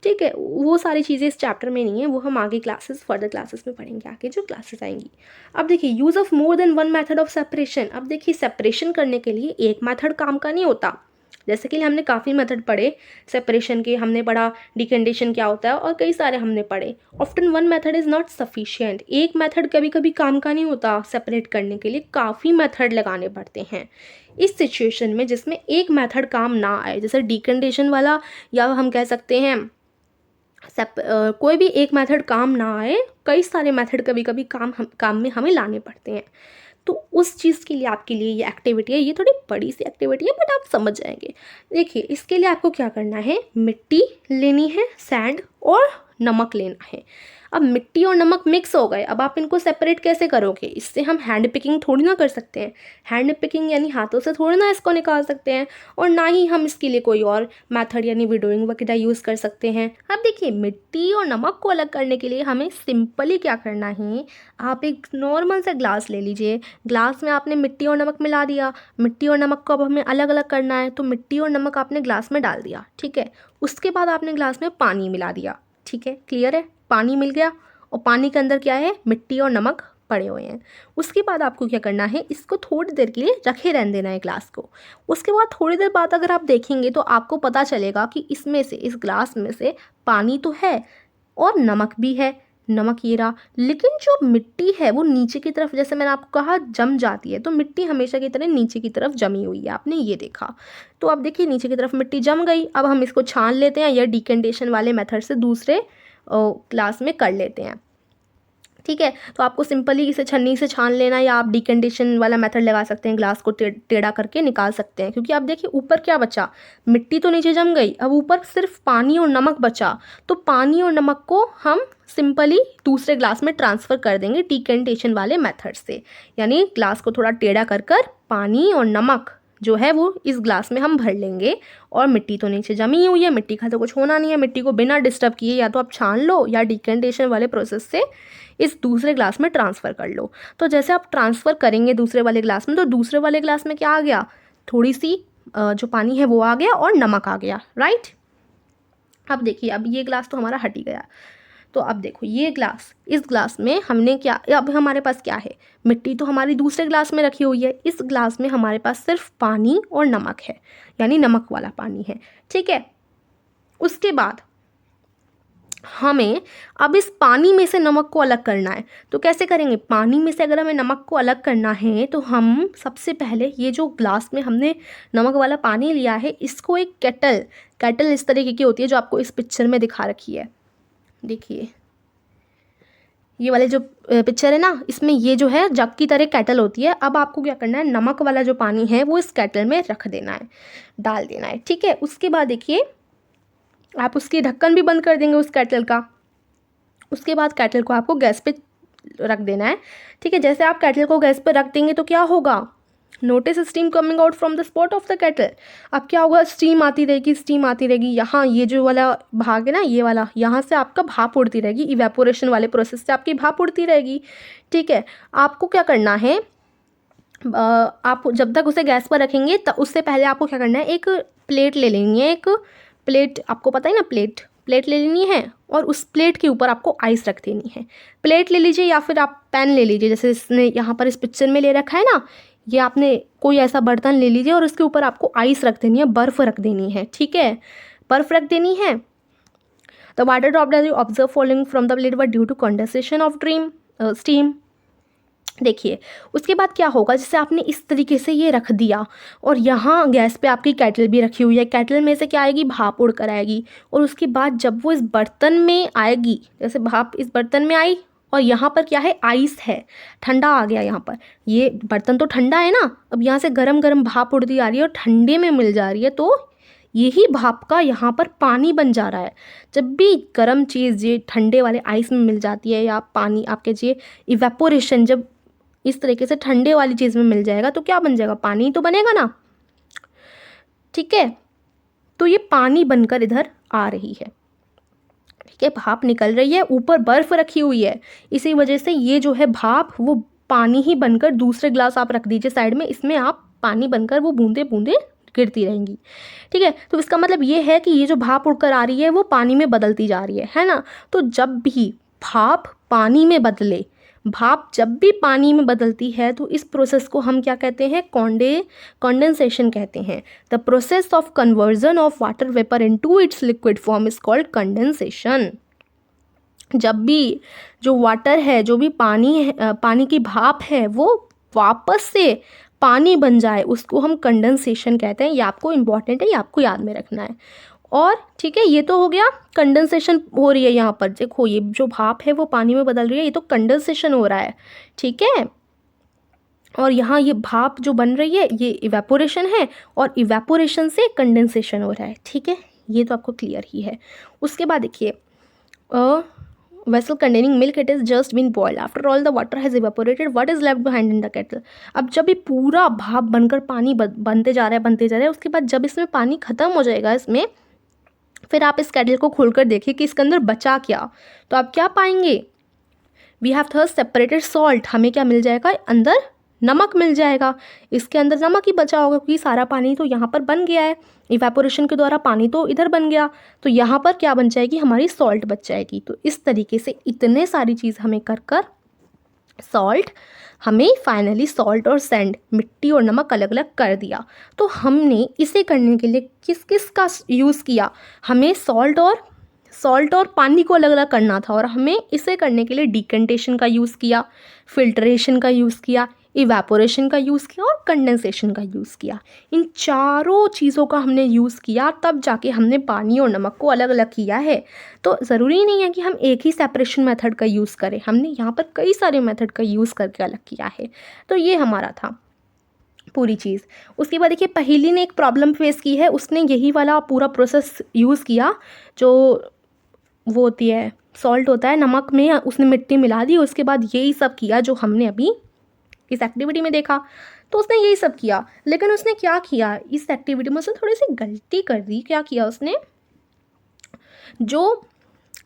ठीक है। वो सारी चीज़ें इस चैप्टर में नहीं है, वो हम आगे फर्दर क्लासेस में पढ़ेंगे, आगे जो क्लासेस आएंगी। अब देखिए use of more than one method of separation. अब देखिए सेपरेशन करने के लिए एक मेथड काम का नहीं होता। जैसे कि हमने काफ़ी मेथड पढ़े सेपरेशन के, हमने पढ़ा डिकंडेशन क्या होता है और कई सारे हमने पढ़े। Often one method is not sufficient. एक मेथड कभी कभी काम का नहीं होता, सेपरेट करने के लिए काफ़ी मेथड लगाने पड़ते हैं। इस सिचुएशन में जिसमें एक मेथड काम ना आए, जैसे डिकंडेशन वाला, या हम कह सकते हैं कोई भी एक मेथड काम ना आए, कई सारे मेथड कभी कभी काम में हमें लाने पड़ते हैं। तो उस चीज़ के लिए आपके लिए ये एक्टिविटी है, ये थोड़ी बड़ी सी एक्टिविटी है बट आप समझ जाएंगे। देखिए इसके लिए आपको क्या करना है, मिट्टी लेनी है, सैंड और नमक लेना है। अब मिट्टी और नमक मिक्स हो गए, अब आप इनको सेपरेट कैसे करोगे, इससे हम हैंड पिकिंग थोड़ी ना कर सकते हैं। हैंड पिकिंग यानी हाथों से थोड़ी ना इसको निकाल सकते हैं, और ना ही हम इसके लिए कोई और मेथड यानी विडोइंग वगैरह यूज़ कर सकते हैं। अब देखिए मिट्टी और नमक को अलग करने के लिए हमें सिंपली क्या करना है, आप एक नॉर्मल सा ग्लास ले लीजिए, ग्लास में आपने मिट्टी और नमक मिला दिया, मिट्टी और नमक को अब हमें अलग अलग करना है, तो मिट्टी और नमक आपने ग्लास में डाल दिया, ठीक है। उसके बाद आपने ग्लास में पानी मिला दिया, ठीक है, क्लियर है, पानी मिल गया और पानी के अंदर क्या है, मिट्टी और नमक पड़े हुए हैं। उसके बाद आपको क्या करना है, इसको थोड़ी देर के लिए रखे रहने देना है ग्लास को। उसके बाद थोड़ी देर बाद अगर आप देखेंगे तो आपको पता चलेगा कि इसमें से, इस ग्लास में से पानी तो है और नमक भी है, नमक ये रहा, लेकिन जो मिट्टी है वो नीचे की तरफ, जैसे मैंने आपको कहा, जम जाती है। तो मिट्टी हमेशा की तरह नीचे की तरफ जमी हुई है, आपने ये देखा। तो अब देखिए नीचे की तरफ मिट्टी जम गई, अब हम इसको छान लेते हैं या डिकंडेशन वाले मेथड से दूसरे क्लास में कर लेते हैं, ठीक है। तो आपको सिंपली इसे छन्नी से छान लेना, या आप डिकंडीशन वाला मेथड लगा सकते हैं, ग्लास को टेढ़ा करके निकाल सकते हैं। क्योंकि आप देखिए ऊपर क्या बचा, मिट्टी तो नीचे जम गई, अब ऊपर सिर्फ पानी और नमक बचा। तो पानी और नमक को हम सिंपली दूसरे ग्लास में ट्रांसफ़र कर देंगे डिकंडेशन वाले मेथड से। यानी ग्लास को थोड़ा टेढ़ा कर कर पानी और नमक जो है वो इस ग्लास में हम भर लेंगे। और मिट्टी तो नीचे जमी हुई है, मिट्टी का तो कुछ होना नहीं है, मिट्टी को बिना डिस्टर्ब किए या तो आप छान लो या डिकंडेशन वाले प्रोसेस से इस दूसरे ग्लास में ट्रांसफ़र कर लो। तो जैसे आप ट्रांसफ़र करेंगे दूसरे वाले ग्लास में, तो दूसरे वाले ग्लास में क्या आ गया, थोड़ी सी जो पानी है वो आ गया और नमक आ गया, राइट। अब देखिए, अब ये ग्लास तो हमारा हट ही गया। तो अब देखो ये ग्लास, इस ग्लास में हमने क्या, अब हमारे पास क्या है, मिट्टी तो हमारी दूसरे ग्लास में रखी हुई है, इस ग्लास में हमारे पास सिर्फ पानी और नमक है, यानी नमक वाला पानी है, ठीक है। उसके बाद हमें अब इस पानी में से नमक को अलग करना है। तो कैसे करेंगे, पानी में से अगर हमें नमक को अलग करना है तो हम सबसे पहले ये जो ग्लास में हमने नमक वाला पानी लिया है, इसको एक केटल इस तरीके की होती है जो आपको इस पिक्चर में दिखा रखी है। देखिए ये वाले जो पिक्चर है ना, इसमें ये जो है जग की तरह केटल होती है। अब आपको क्या करना है, नमक वाला जो पानी है वो इस केटल में रख देना है, डाल देना है, ठीक है। उसके बाद देखिए आप उसकी ढक्कन भी बंद कर देंगे उस केटल का। उसके बाद केटल को आपको गैस पे रख देना है, ठीक है। जैसे आप केटल को गैस पे रख देंगे तो क्या होगा, notice steam coming out from the spot of the kettle. अब क्या होगा, स्टीम आती रहेगी, स्टीम आती रहेगी। यहाँ ये जो वाला भाग है ना, ये वाला, यहाँ से आपका भाप उड़ती रहेगी, इवेपोरेशन वाले प्रोसेस से आपकी भाप उड़ती रहेगी, ठीक है। आपको क्या करना है, आप जब तक उसे गैस पर रखेंगे तब उससे पहले आपको क्या करना है, एक प्लेट ले लेनी है, एक प्लेट, आपको पता है ना, प्लेट ले लेनी है और उस प्लेट के ऊपर आपको आइस रख देनी है। प्लेट ले लीजिए या फिर आप पैन ले लीजिए, जैसे इसने यहाँ पर इस पिक्चर में ले रखा है ना, ये आपने कोई ऐसा बर्तन ले लीजिए और उसके ऊपर आपको आइस रख देनी है, बर्फ़ रख देनी है, ठीक है, बर्फ़ रख देनी है। The water drop that you observe falling from the plate were due to condensation of steam. देखिए उसके बाद क्या होगा, जैसे आपने इस तरीके से ये रख दिया और यहाँ गैस पे आपकी केटल भी रखी हुई है, केटल में से क्या आएगी, भाप उड़ कर आएगी। और उसके बाद जब वो इस बर्तन में आएगी, जैसे भाप इस बर्तन में आई और यहाँ पर क्या है, आइस है, ठंडा आ गया यहाँ पर, ये बर्तन तो ठंडा है ना, अब यहाँ से गरम गरम भाप उड़ती आ रही है और ठंडे में मिल जा रही है, तो यही भाप का यहाँ पर पानी बन जा रहा है। जब भी गर्म चीज़ ये ठंडे वाले आइस में मिल जाती है या पानी आपके ये इवेपोरेशन जब इस तरीके से ठंडे वाली चीज़ में मिल जाएगा तो क्या बन जाएगा, पानी तो बनेगा ना, ठीक है। तो ये पानी बनकर इधर आ रही है, ठीक है, भाप निकल रही है, ऊपर बर्फ़ रखी हुई है, इसी वजह से ये जो है भाप वो पानी ही बनकर, दूसरे ग्लास आप रख दीजिए साइड में, इसमें आप पानी बनकर वो बूंदे बूंदे गिरती रहेंगी, ठीक है। तो इसका मतलब ये है कि ये जो भाप उड़कर आ रही है वो पानी में बदलती जा रही है ना। तो जब भी भाप पानी में बदले, भाप जब भी पानी में बदलती है तो इस प्रोसेस को हम क्या कहते हैं, कंडेंसेशन कहते हैं। The process of conversion of water vapour into its liquid form is called condensation. जब भी जो वाटर है, जो भी पानी है, पानी की भाप है, वो वापस से पानी बन जाए उसको हम कंडेंसेशन कहते हैं। ये आपको इम्पॉर्टेंट है, ये आपको याद में रखना है। और ठीक है, ये तो हो गया, कंडेंसेशन हो रही है यहाँ पर, देखो ये जो भाप है वो पानी में बदल रही है, ये तो कंडेंसेशन हो रहा है, ठीक है। और यहाँ ये भाप जो बन रही है ये इवेपोरेशन है और इवेपोरेशन से कंडेंसेशन हो रहा है, ठीक है। ये तो आपको क्लियर ही है। उसके बाद देखिए, vessel containing milk, it is just been boiled, after all the water has evaporated, what is left behind in the kettle। अब जब ये पूरा भाप बनकर पानी बनते जा रहा है, उसके बाद जब इसमें पानी ख़त्म हो जाएगा इसमें, फिर आप इस केटल को खोलकर देखिए कि इसके अंदर बचा क्या। तो आप क्या पाएंगे, we have thus separated salt, हमें क्या मिल जाएगा, अंदर नमक मिल जाएगा। इसके अंदर नमक ही बचा होगा क्योंकि सारा पानी तो यहाँ पर बन गया है, इवेपोरेशन के द्वारा पानी तो इधर बन गया, तो यहाँ पर क्या बन जाएगी, हमारी सॉल्ट बच जाएगी। तो इस तरीके से इतने सारी चीज़ हमें कर कर सॉल्ट, हमें फाइनली सॉल्ट और सैंड, मिट्टी और नमक अलग अलग कर दिया। तो हमने इसे करने के लिए किस किस का यूज़ किया, हमें सॉल्ट और पानी को अलग अलग करना था, और हमें इसे करने के लिए डिकंटेशन का यूज़ किया, फिल्ट्रेशन का यूज़ किया, इवेपोरेशन का यूज़ किया और कंडेंसेशन का यूज़ किया। इन चारों चीज़ों का हमने यूज़ किया, तब जाके हमने पानी और नमक को अलग अलग किया है। तो ज़रूरी नहीं है कि हम एक ही सेपरेशन मेथड का यूज़ करें, हमने यहाँ पर कई सारे मेथड का यूज़ करके अलग किया है। तो ये हमारा था पूरी चीज़। उसके बाद देखिए पहेली ने एक प्रॉब्लम फेस की है, उसने यही वाला पूरा प्रोसेस यूज़ किया, जो वो होती है सॉल्ट होता है नमक में, उसने मिट्टी मिला दी, उसके बाद यही सब किया जो हमने अभी इस एक्टिविटी में देखा। तो उसने यही सब किया, लेकिन उसने क्या किया इस एक्टिविटी में, उसने थोड़ी सी गलती कर दी। क्या किया उसने, जो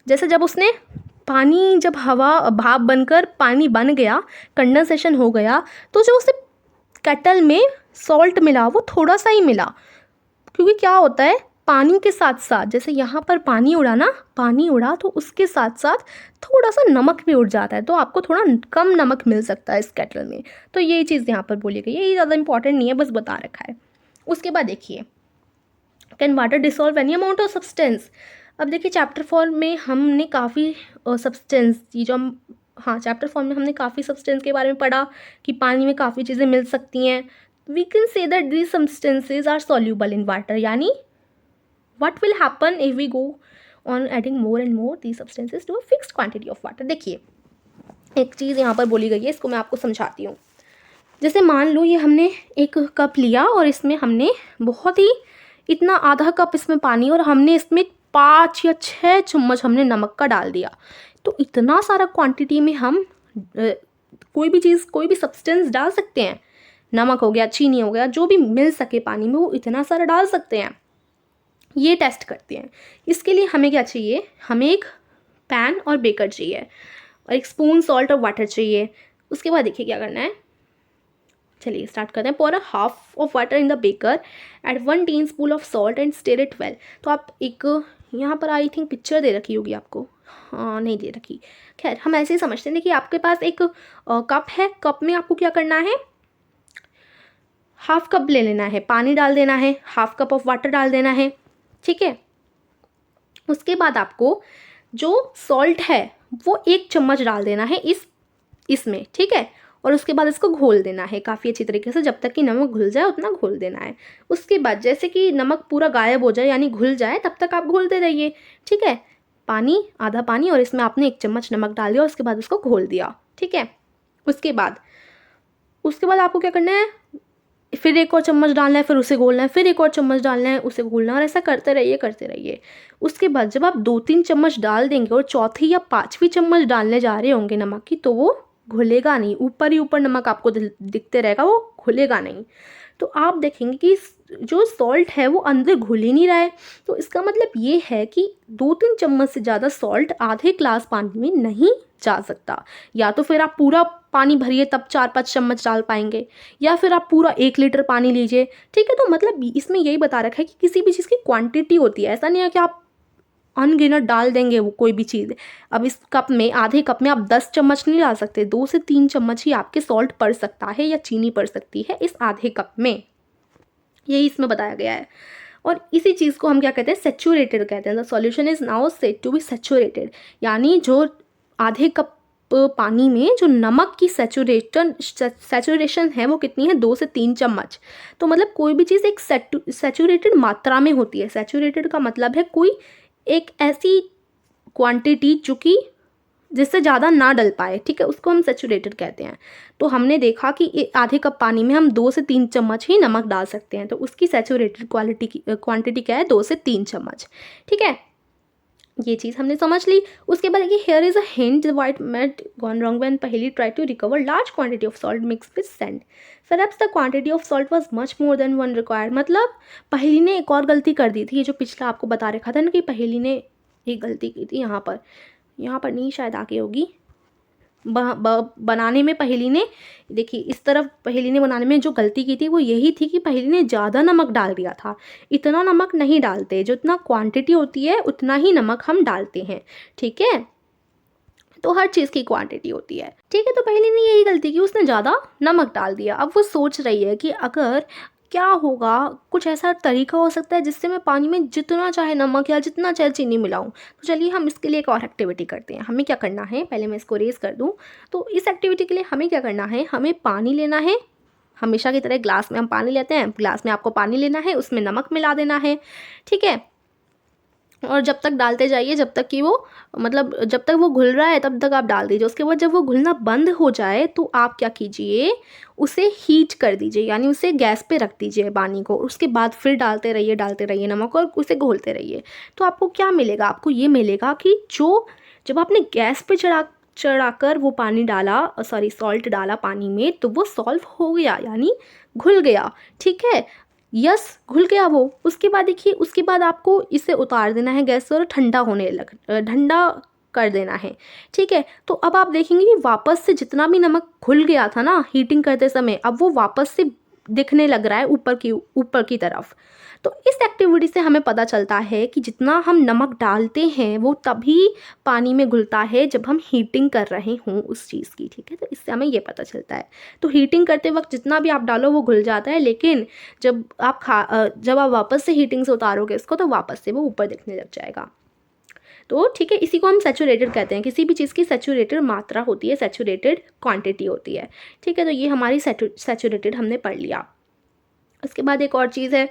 जैसे जब उसने पानी, जब हवा भाप बनकर पानी बन गया, कंडेंसेशन हो गया, तो जो उसे केटल में सॉल्ट मिला वो थोड़ा सा ही मिला। क्योंकि क्या होता है, पानी के साथ साथ जैसे यहाँ पर पानी उड़ा ना, पानी उड़ा तो उसके साथ साथ थोड़ा सा नमक भी उड़ जाता है, तो आपको थोड़ा कम नमक मिल सकता है इस केटल में। तो यही चीज़ यहाँ पर बोली गई है, ये ज़्यादा इंपॉर्टेंट नहीं है, बस बता रखा है। उसके बाद देखिए can water dissolve any amount of substance. अब देखिए चैप्टर 4 में हमने काफ़ी सब्सटेंस, ये जो हम, हाँ चैप्टर 4 में हमने काफ़ी सब्सटेंस के बारे में पढ़ा कि पानी में काफ़ी चीज़ें मिल सकती हैं। We can say that these substances are soluble in water, यानी what will happen if we go on adding more and more these substances to a fixed quantity of water। देखिए एक चीज़ यहाँ पर बोली गई है, इसको मैं आपको समझाती हूँ। जैसे मान लो ये हमने एक कप लिया और इसमें हमने बहुत ही इतना आधा कप इसमें पानी, और हमने इसमें 5 या 6 चम्मच हमने नमक का डाल दिया। तो इतना सारा क्वांटिटी में हम कोई भी चीज़, कोई भी सब्सटेंस डाल सकते हैं। नमक हो गया, चीनी हो गया, जो भी मिल सके पानी में वो इतना सारा डाल सकते हैं। ये टेस्ट करते हैं। इसके लिए हमें क्या चाहिए, हमें एक पैन और बेकर चाहिए और एक स्पून सॉल्ट और वाटर चाहिए। उसके बाद देखिए क्या करना है, चलिए स्टार्ट करते हैं। pour a half of water in the beaker, add 1 teaspoon of salt and stir it well। तो आप एक, यहाँ पर आई थिंक पिक्चर दे रखी होगी आपको, हाँ नहीं दे रखी, खैर हम ऐसे ही समझते हैं। देखिए आपके पास एक कप है, कप में आपको क्या करना है, हाफ कप ले लेना है, पानी डाल देना है, हाफ कप ऑफ वाटर डाल देना है, ठीक है। उसके बाद आपको जो सॉल्ट है वो 1 चम्मच डाल देना है इसमें, ठीक है। और उसके बाद इसको घोल देना है काफ़ी अच्छी तरीके से, जब तक कि नमक घुल जाए उतना घोल देना है। उसके बाद जैसे कि नमक पूरा गायब हो जाए यानी घुल जाए, तब तक आप घोलते रहिए, ठीक है। पानी, आधा पानी, और इसमें आपने 1 चम्मच नमक डाल दिया और उसके बाद उसको घोल दिया, ठीक है। उसके बाद आपको क्या करना है, फिर 1 और चम्मच डालना है, फिर उसे घोलना है, फिर 1 और चम्मच डालना है, उसे घोलना है, और ऐसा करते रहिए। उसके बाद जब आप 2-3 चम्मच डाल देंगे और चौथी या 5वीं चम्मच डालने जा रहे होंगे नमक की, तो वो घुलेगा नहीं, ऊपर ही ऊपर नमक आपको दिखते रहेगा, वो घुलेगा नहीं। तो आप देखेंगे कि जो सॉल्ट है वो अंदर घुल ही नहीं रहा है। तो इसका मतलब ये है कि 2-3 चम्मच से ज़्यादा सॉल्ट आधे ग्लास पानी में नहीं जा सकता। या तो फिर आप पूरा पानी भरिए तब 4-5 चम्मच डाल पाएंगे, या फिर आप पूरा 1 लीटर पानी लीजिए, ठीक है। तो मतलब इसमें यही बता रखा है कि किसी भी चीज़ की क्वांटिटी होती है, ऐसा नहीं है कि आप अनगिनत डाल देंगे वो कोई भी चीज़। अब इस कप में, आधे कप में आप 10 चम्मच नहीं डाल सकते, 2 से 3 चम्मच ही आपके सॉल्ट पड़ सकता है या चीनी पड़ सकती है इस आधे कप में, यही इसमें बताया गया है। और इसी चीज़ को हम क्या कहते हैं, सेचूरेटेड कहते हैं। The solution is now said to be saturated, यानी जो आधे कप पानी में जो नमक की सैचुरेशन है वो कितनी है, 2 से 3 चम्मच। तो मतलब कोई भी चीज़ एक सैचुरेटेड मात्रा में होती है। सैचुरेटेड का मतलब है कोई एक ऐसी क्वांटिटी जो कि जिससे ज़्यादा ना डल पाए, ठीक है, उसको हम सैचुरेटेड कहते हैं। तो हमने देखा कि आधे कप पानी में हम 2 से 3 चम्मच ही नमक डाल सकते हैं, तो उसकी सैचुरेटेड क्वांटिटी क्या है, 2 से 3 चम्मच, ठीक है। ये चीज़ हमने समझ ली। उसके बाद देखिए here is a hint, the white made gone wrong when Paheli try to recover large quantity of salt mix with sand, perhaps the quantity of salt was much more than one required. मतलब पहेली ने एक और गलती कर दी थी, ये जो पिछला आपको बता रखा था ना कि पहेली ने एक गलती की थी, यहाँ पर नहीं, शायद आगे होगी। बनाने में पहेली ने, देखिए इस तरफ पहेली ने बनाने में जो गलती की थी वो यही थी कि पहेली ने ज़्यादा नमक डाल दिया था। इतना नमक नहीं डालते, जितना क्वांटिटी होती है उतना ही नमक हम डालते हैं, ठीक है। तो हर चीज़ की क्वांटिटी होती है, ठीक है। तो पहेली ने यही गलती की, उसने ज़्यादा नमक डाल दिया। अब वो सोच रही है कि अगर क्या होगा, कुछ ऐसा तरीका हो सकता है जिससे मैं पानी में जितना चाहे नमक या जितना चाहे चीनी मिलाऊं। तो चलिए हम इसके लिए एक और एक्टिविटी करते हैं। हमें क्या करना है, पहले मैं इसको रेज कर दूं। तो इस एक्टिविटी के लिए हमें क्या करना है, हमें पानी लेना है। हमेशा की तरह ग्लास में हम पानी लेते हैं, ग्लास में आपको पानी लेना है, उसमें नमक मिला देना है, ठीक है। और जब तक डालते जाइए, जब तक कि वो मतलब जब तक वो घुल रहा है तब तक आप डाल दीजिए। उसके बाद जब वो घुलना बंद हो जाए तो आप क्या कीजिए, उसे हीट कर दीजिए, यानी उसे गैस पे रख दीजिए पानी को। उसके बाद फिर डालते रहिए नमक और उसे घोलते रहिए। तो आपको क्या मिलेगा, आपको ये मिलेगा कि जब आपने गैस पे चढ़ाकर वो पानी डाला, सॉरी सॉल्ट डाला पानी में, तो वो सॉल्व हो गया, यानी घुल गया, ठीक है। यस, घुल गया वो। उसके बाद देखिए, उसके बाद आपको इसे उतार देना है गैस से और ठंडा कर देना है, ठीक है। तो अब आप देखेंगे कि वापस से जितना भी नमक घुल गया था ना हीटिंग करते समय, अब वो वापस से दिखने लग रहा है ऊपर की तरफ। तो इस एक्टिविटी से हमें पता चलता है कि जितना हम नमक डालते हैं वो तभी पानी में घुलता है जब हम हीटिंग कर रहे हों उस चीज़ की, ठीक है। तो इससे हमें ये पता चलता है। तो हीटिंग करते वक्त जितना भी आप डालो वो घुल जाता है, लेकिन जब आप वापस से हीटिंग से उतारोगे इसको तो वापस से वो ऊपर दिखने लग जाएगा। तो ठीक है, इसी को हम सैचुरेटेड कहते हैं। किसी भी चीज़ की सैचुरेटेड मात्रा होती है, सैचुरेटेड क्वांटिटी होती है, ठीक है। तो ये हमारी सैचुरेटेड हमने पढ़ लिया। उसके बाद एक और चीज़ है,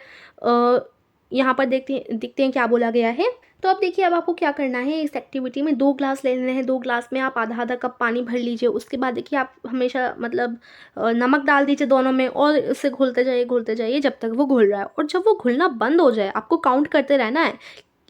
यहाँ पर देखते हैं क्या बोला गया है। तो अब देखिए, अब आपको क्या करना है इस एक्टिविटी में, 2 ग्लास ले लेने हैं। 2 ग्लास में आप आधा आधा कप पानी भर लीजिए। उसके बाद देखिए, आप हमेशा मतलब नमक डाल दीजिए दोनों में और इसे घोलते जाइए जब तक वो घुल रहा है। और जब वो घुलना बंद हो जाए, आपको काउंट करते रहना है।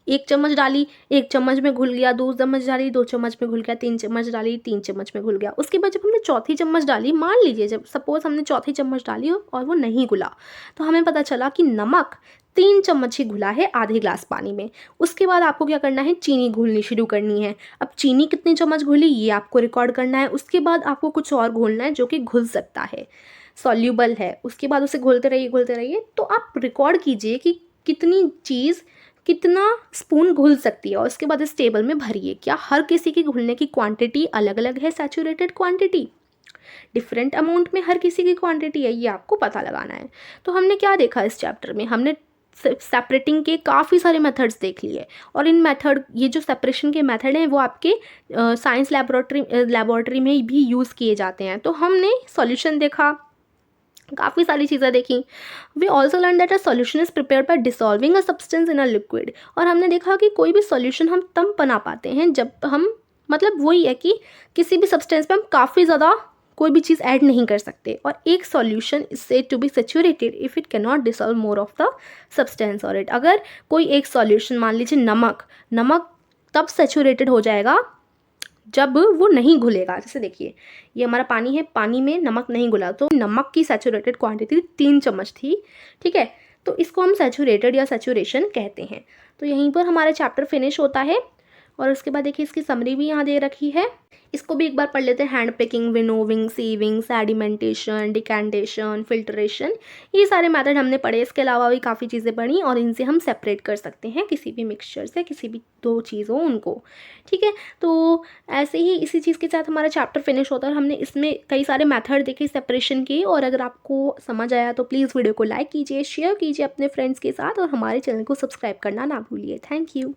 1 चम्मच डाली, 1 चम्मच में घुल गया, 2 चम्मच डाली, 2 चम्मच में घुल गया, 3 चम्मच डाली, 3 चम्मच में घुल गया। उसके बाद जब हमने चौथी चम्मच डाली, मान लीजिए जब सपोज हमने चौथी चम्मच डाली और वो नहीं घुला, तो हमें पता चला कि नमक 3 चम्मच ही घुला है आधे ग्लास पानी में। उसके बाद आपको क्या करना है, चीनी घोलनी शुरू करनी है। अब चीनी कितनी चम्मच घुली ये आपको रिकॉर्ड करना है। उसके बाद आपको कुछ और घोलना है जो कि घुल सकता है, सॉल्यूबल है। उसके बाद उसे घोलते रहिए। तो आप रिकॉर्ड कीजिए कि कितना स्पून घुल सकती है, और उसके बाद इस टेबल में भरिए। क्या हर किसी की घुलने की क्वांटिटी अलग अलग है, सैचुरेटेड क्वांटिटी डिफरेंट अमाउंट में हर किसी की क्वांटिटी है, ये आपको पता लगाना है। तो हमने क्या देखा इस चैप्टर में, हमने सेपरेटिंग के काफ़ी सारे मेथड्स देख लिए। और ये जो सेपरेशन के मेथड हैं वो आपके साइंस लेबोरेटरी में भी यूज़ किए जाते हैं। तो हमने सॉल्यूशन देखा, काफ़ी सारी चीज़ें देखी। We also learn that a solution is prepared by dissolving a substance in a liquid. और हमने देखा कि कोई भी सॉल्यूशन हम तब बना पाते हैं जब हम, मतलब वही है कि किसी भी सब्सटेंस पे हम काफ़ी ज़्यादा कोई भी चीज़ ऐड नहीं कर सकते। और एक solution is said to be saturated if it can not dissolve more of the substance और इट। अगर कोई एक सॉल्यूशन, मान लीजिए नमक तब सैचुरेटेड हो जाएगा जब वो नहीं घुलेगा। जैसे देखिए, ये हमारा पानी है, पानी में नमक नहीं घुला, तो नमक की सैचुरेटेड क्वांटिटी 3 चम्मच थी, ठीक है। तो इसको हम सैचुरेटेड या सैचुरेशन कहते हैं। तो यहीं पर हमारा चैप्टर फिनिश होता है। और उसके बाद देखिए, इसकी समरी भी यहाँ दे रखी है, इसको भी एक बार पढ़ लेते हैं। Hand picking, winnowing, sieving, sedimentation, decantation, filtration, ये सारे मेथड हमने पढ़े। इसके अलावा भी काफ़ी चीज़ें पढ़ी और इनसे हम सेपरेट कर सकते हैं किसी भी मिक्सचर से, किसी भी 2 चीज़ हो उनको, ठीक है। तो ऐसे ही इसी चीज़ के साथ हमारा चैप्टर फिनिश होता है। और हमने इसमें कई सारे मेथड देखे सेपरेशन के। और अगर आपको समझ आया तो प्लीज़ वीडियो को लाइक कीजिए, शेयर कीजिए अपने फ्रेंड्स के साथ, और हमारे चैनल को सब्सक्राइब करना ना भूलिए। Thank you.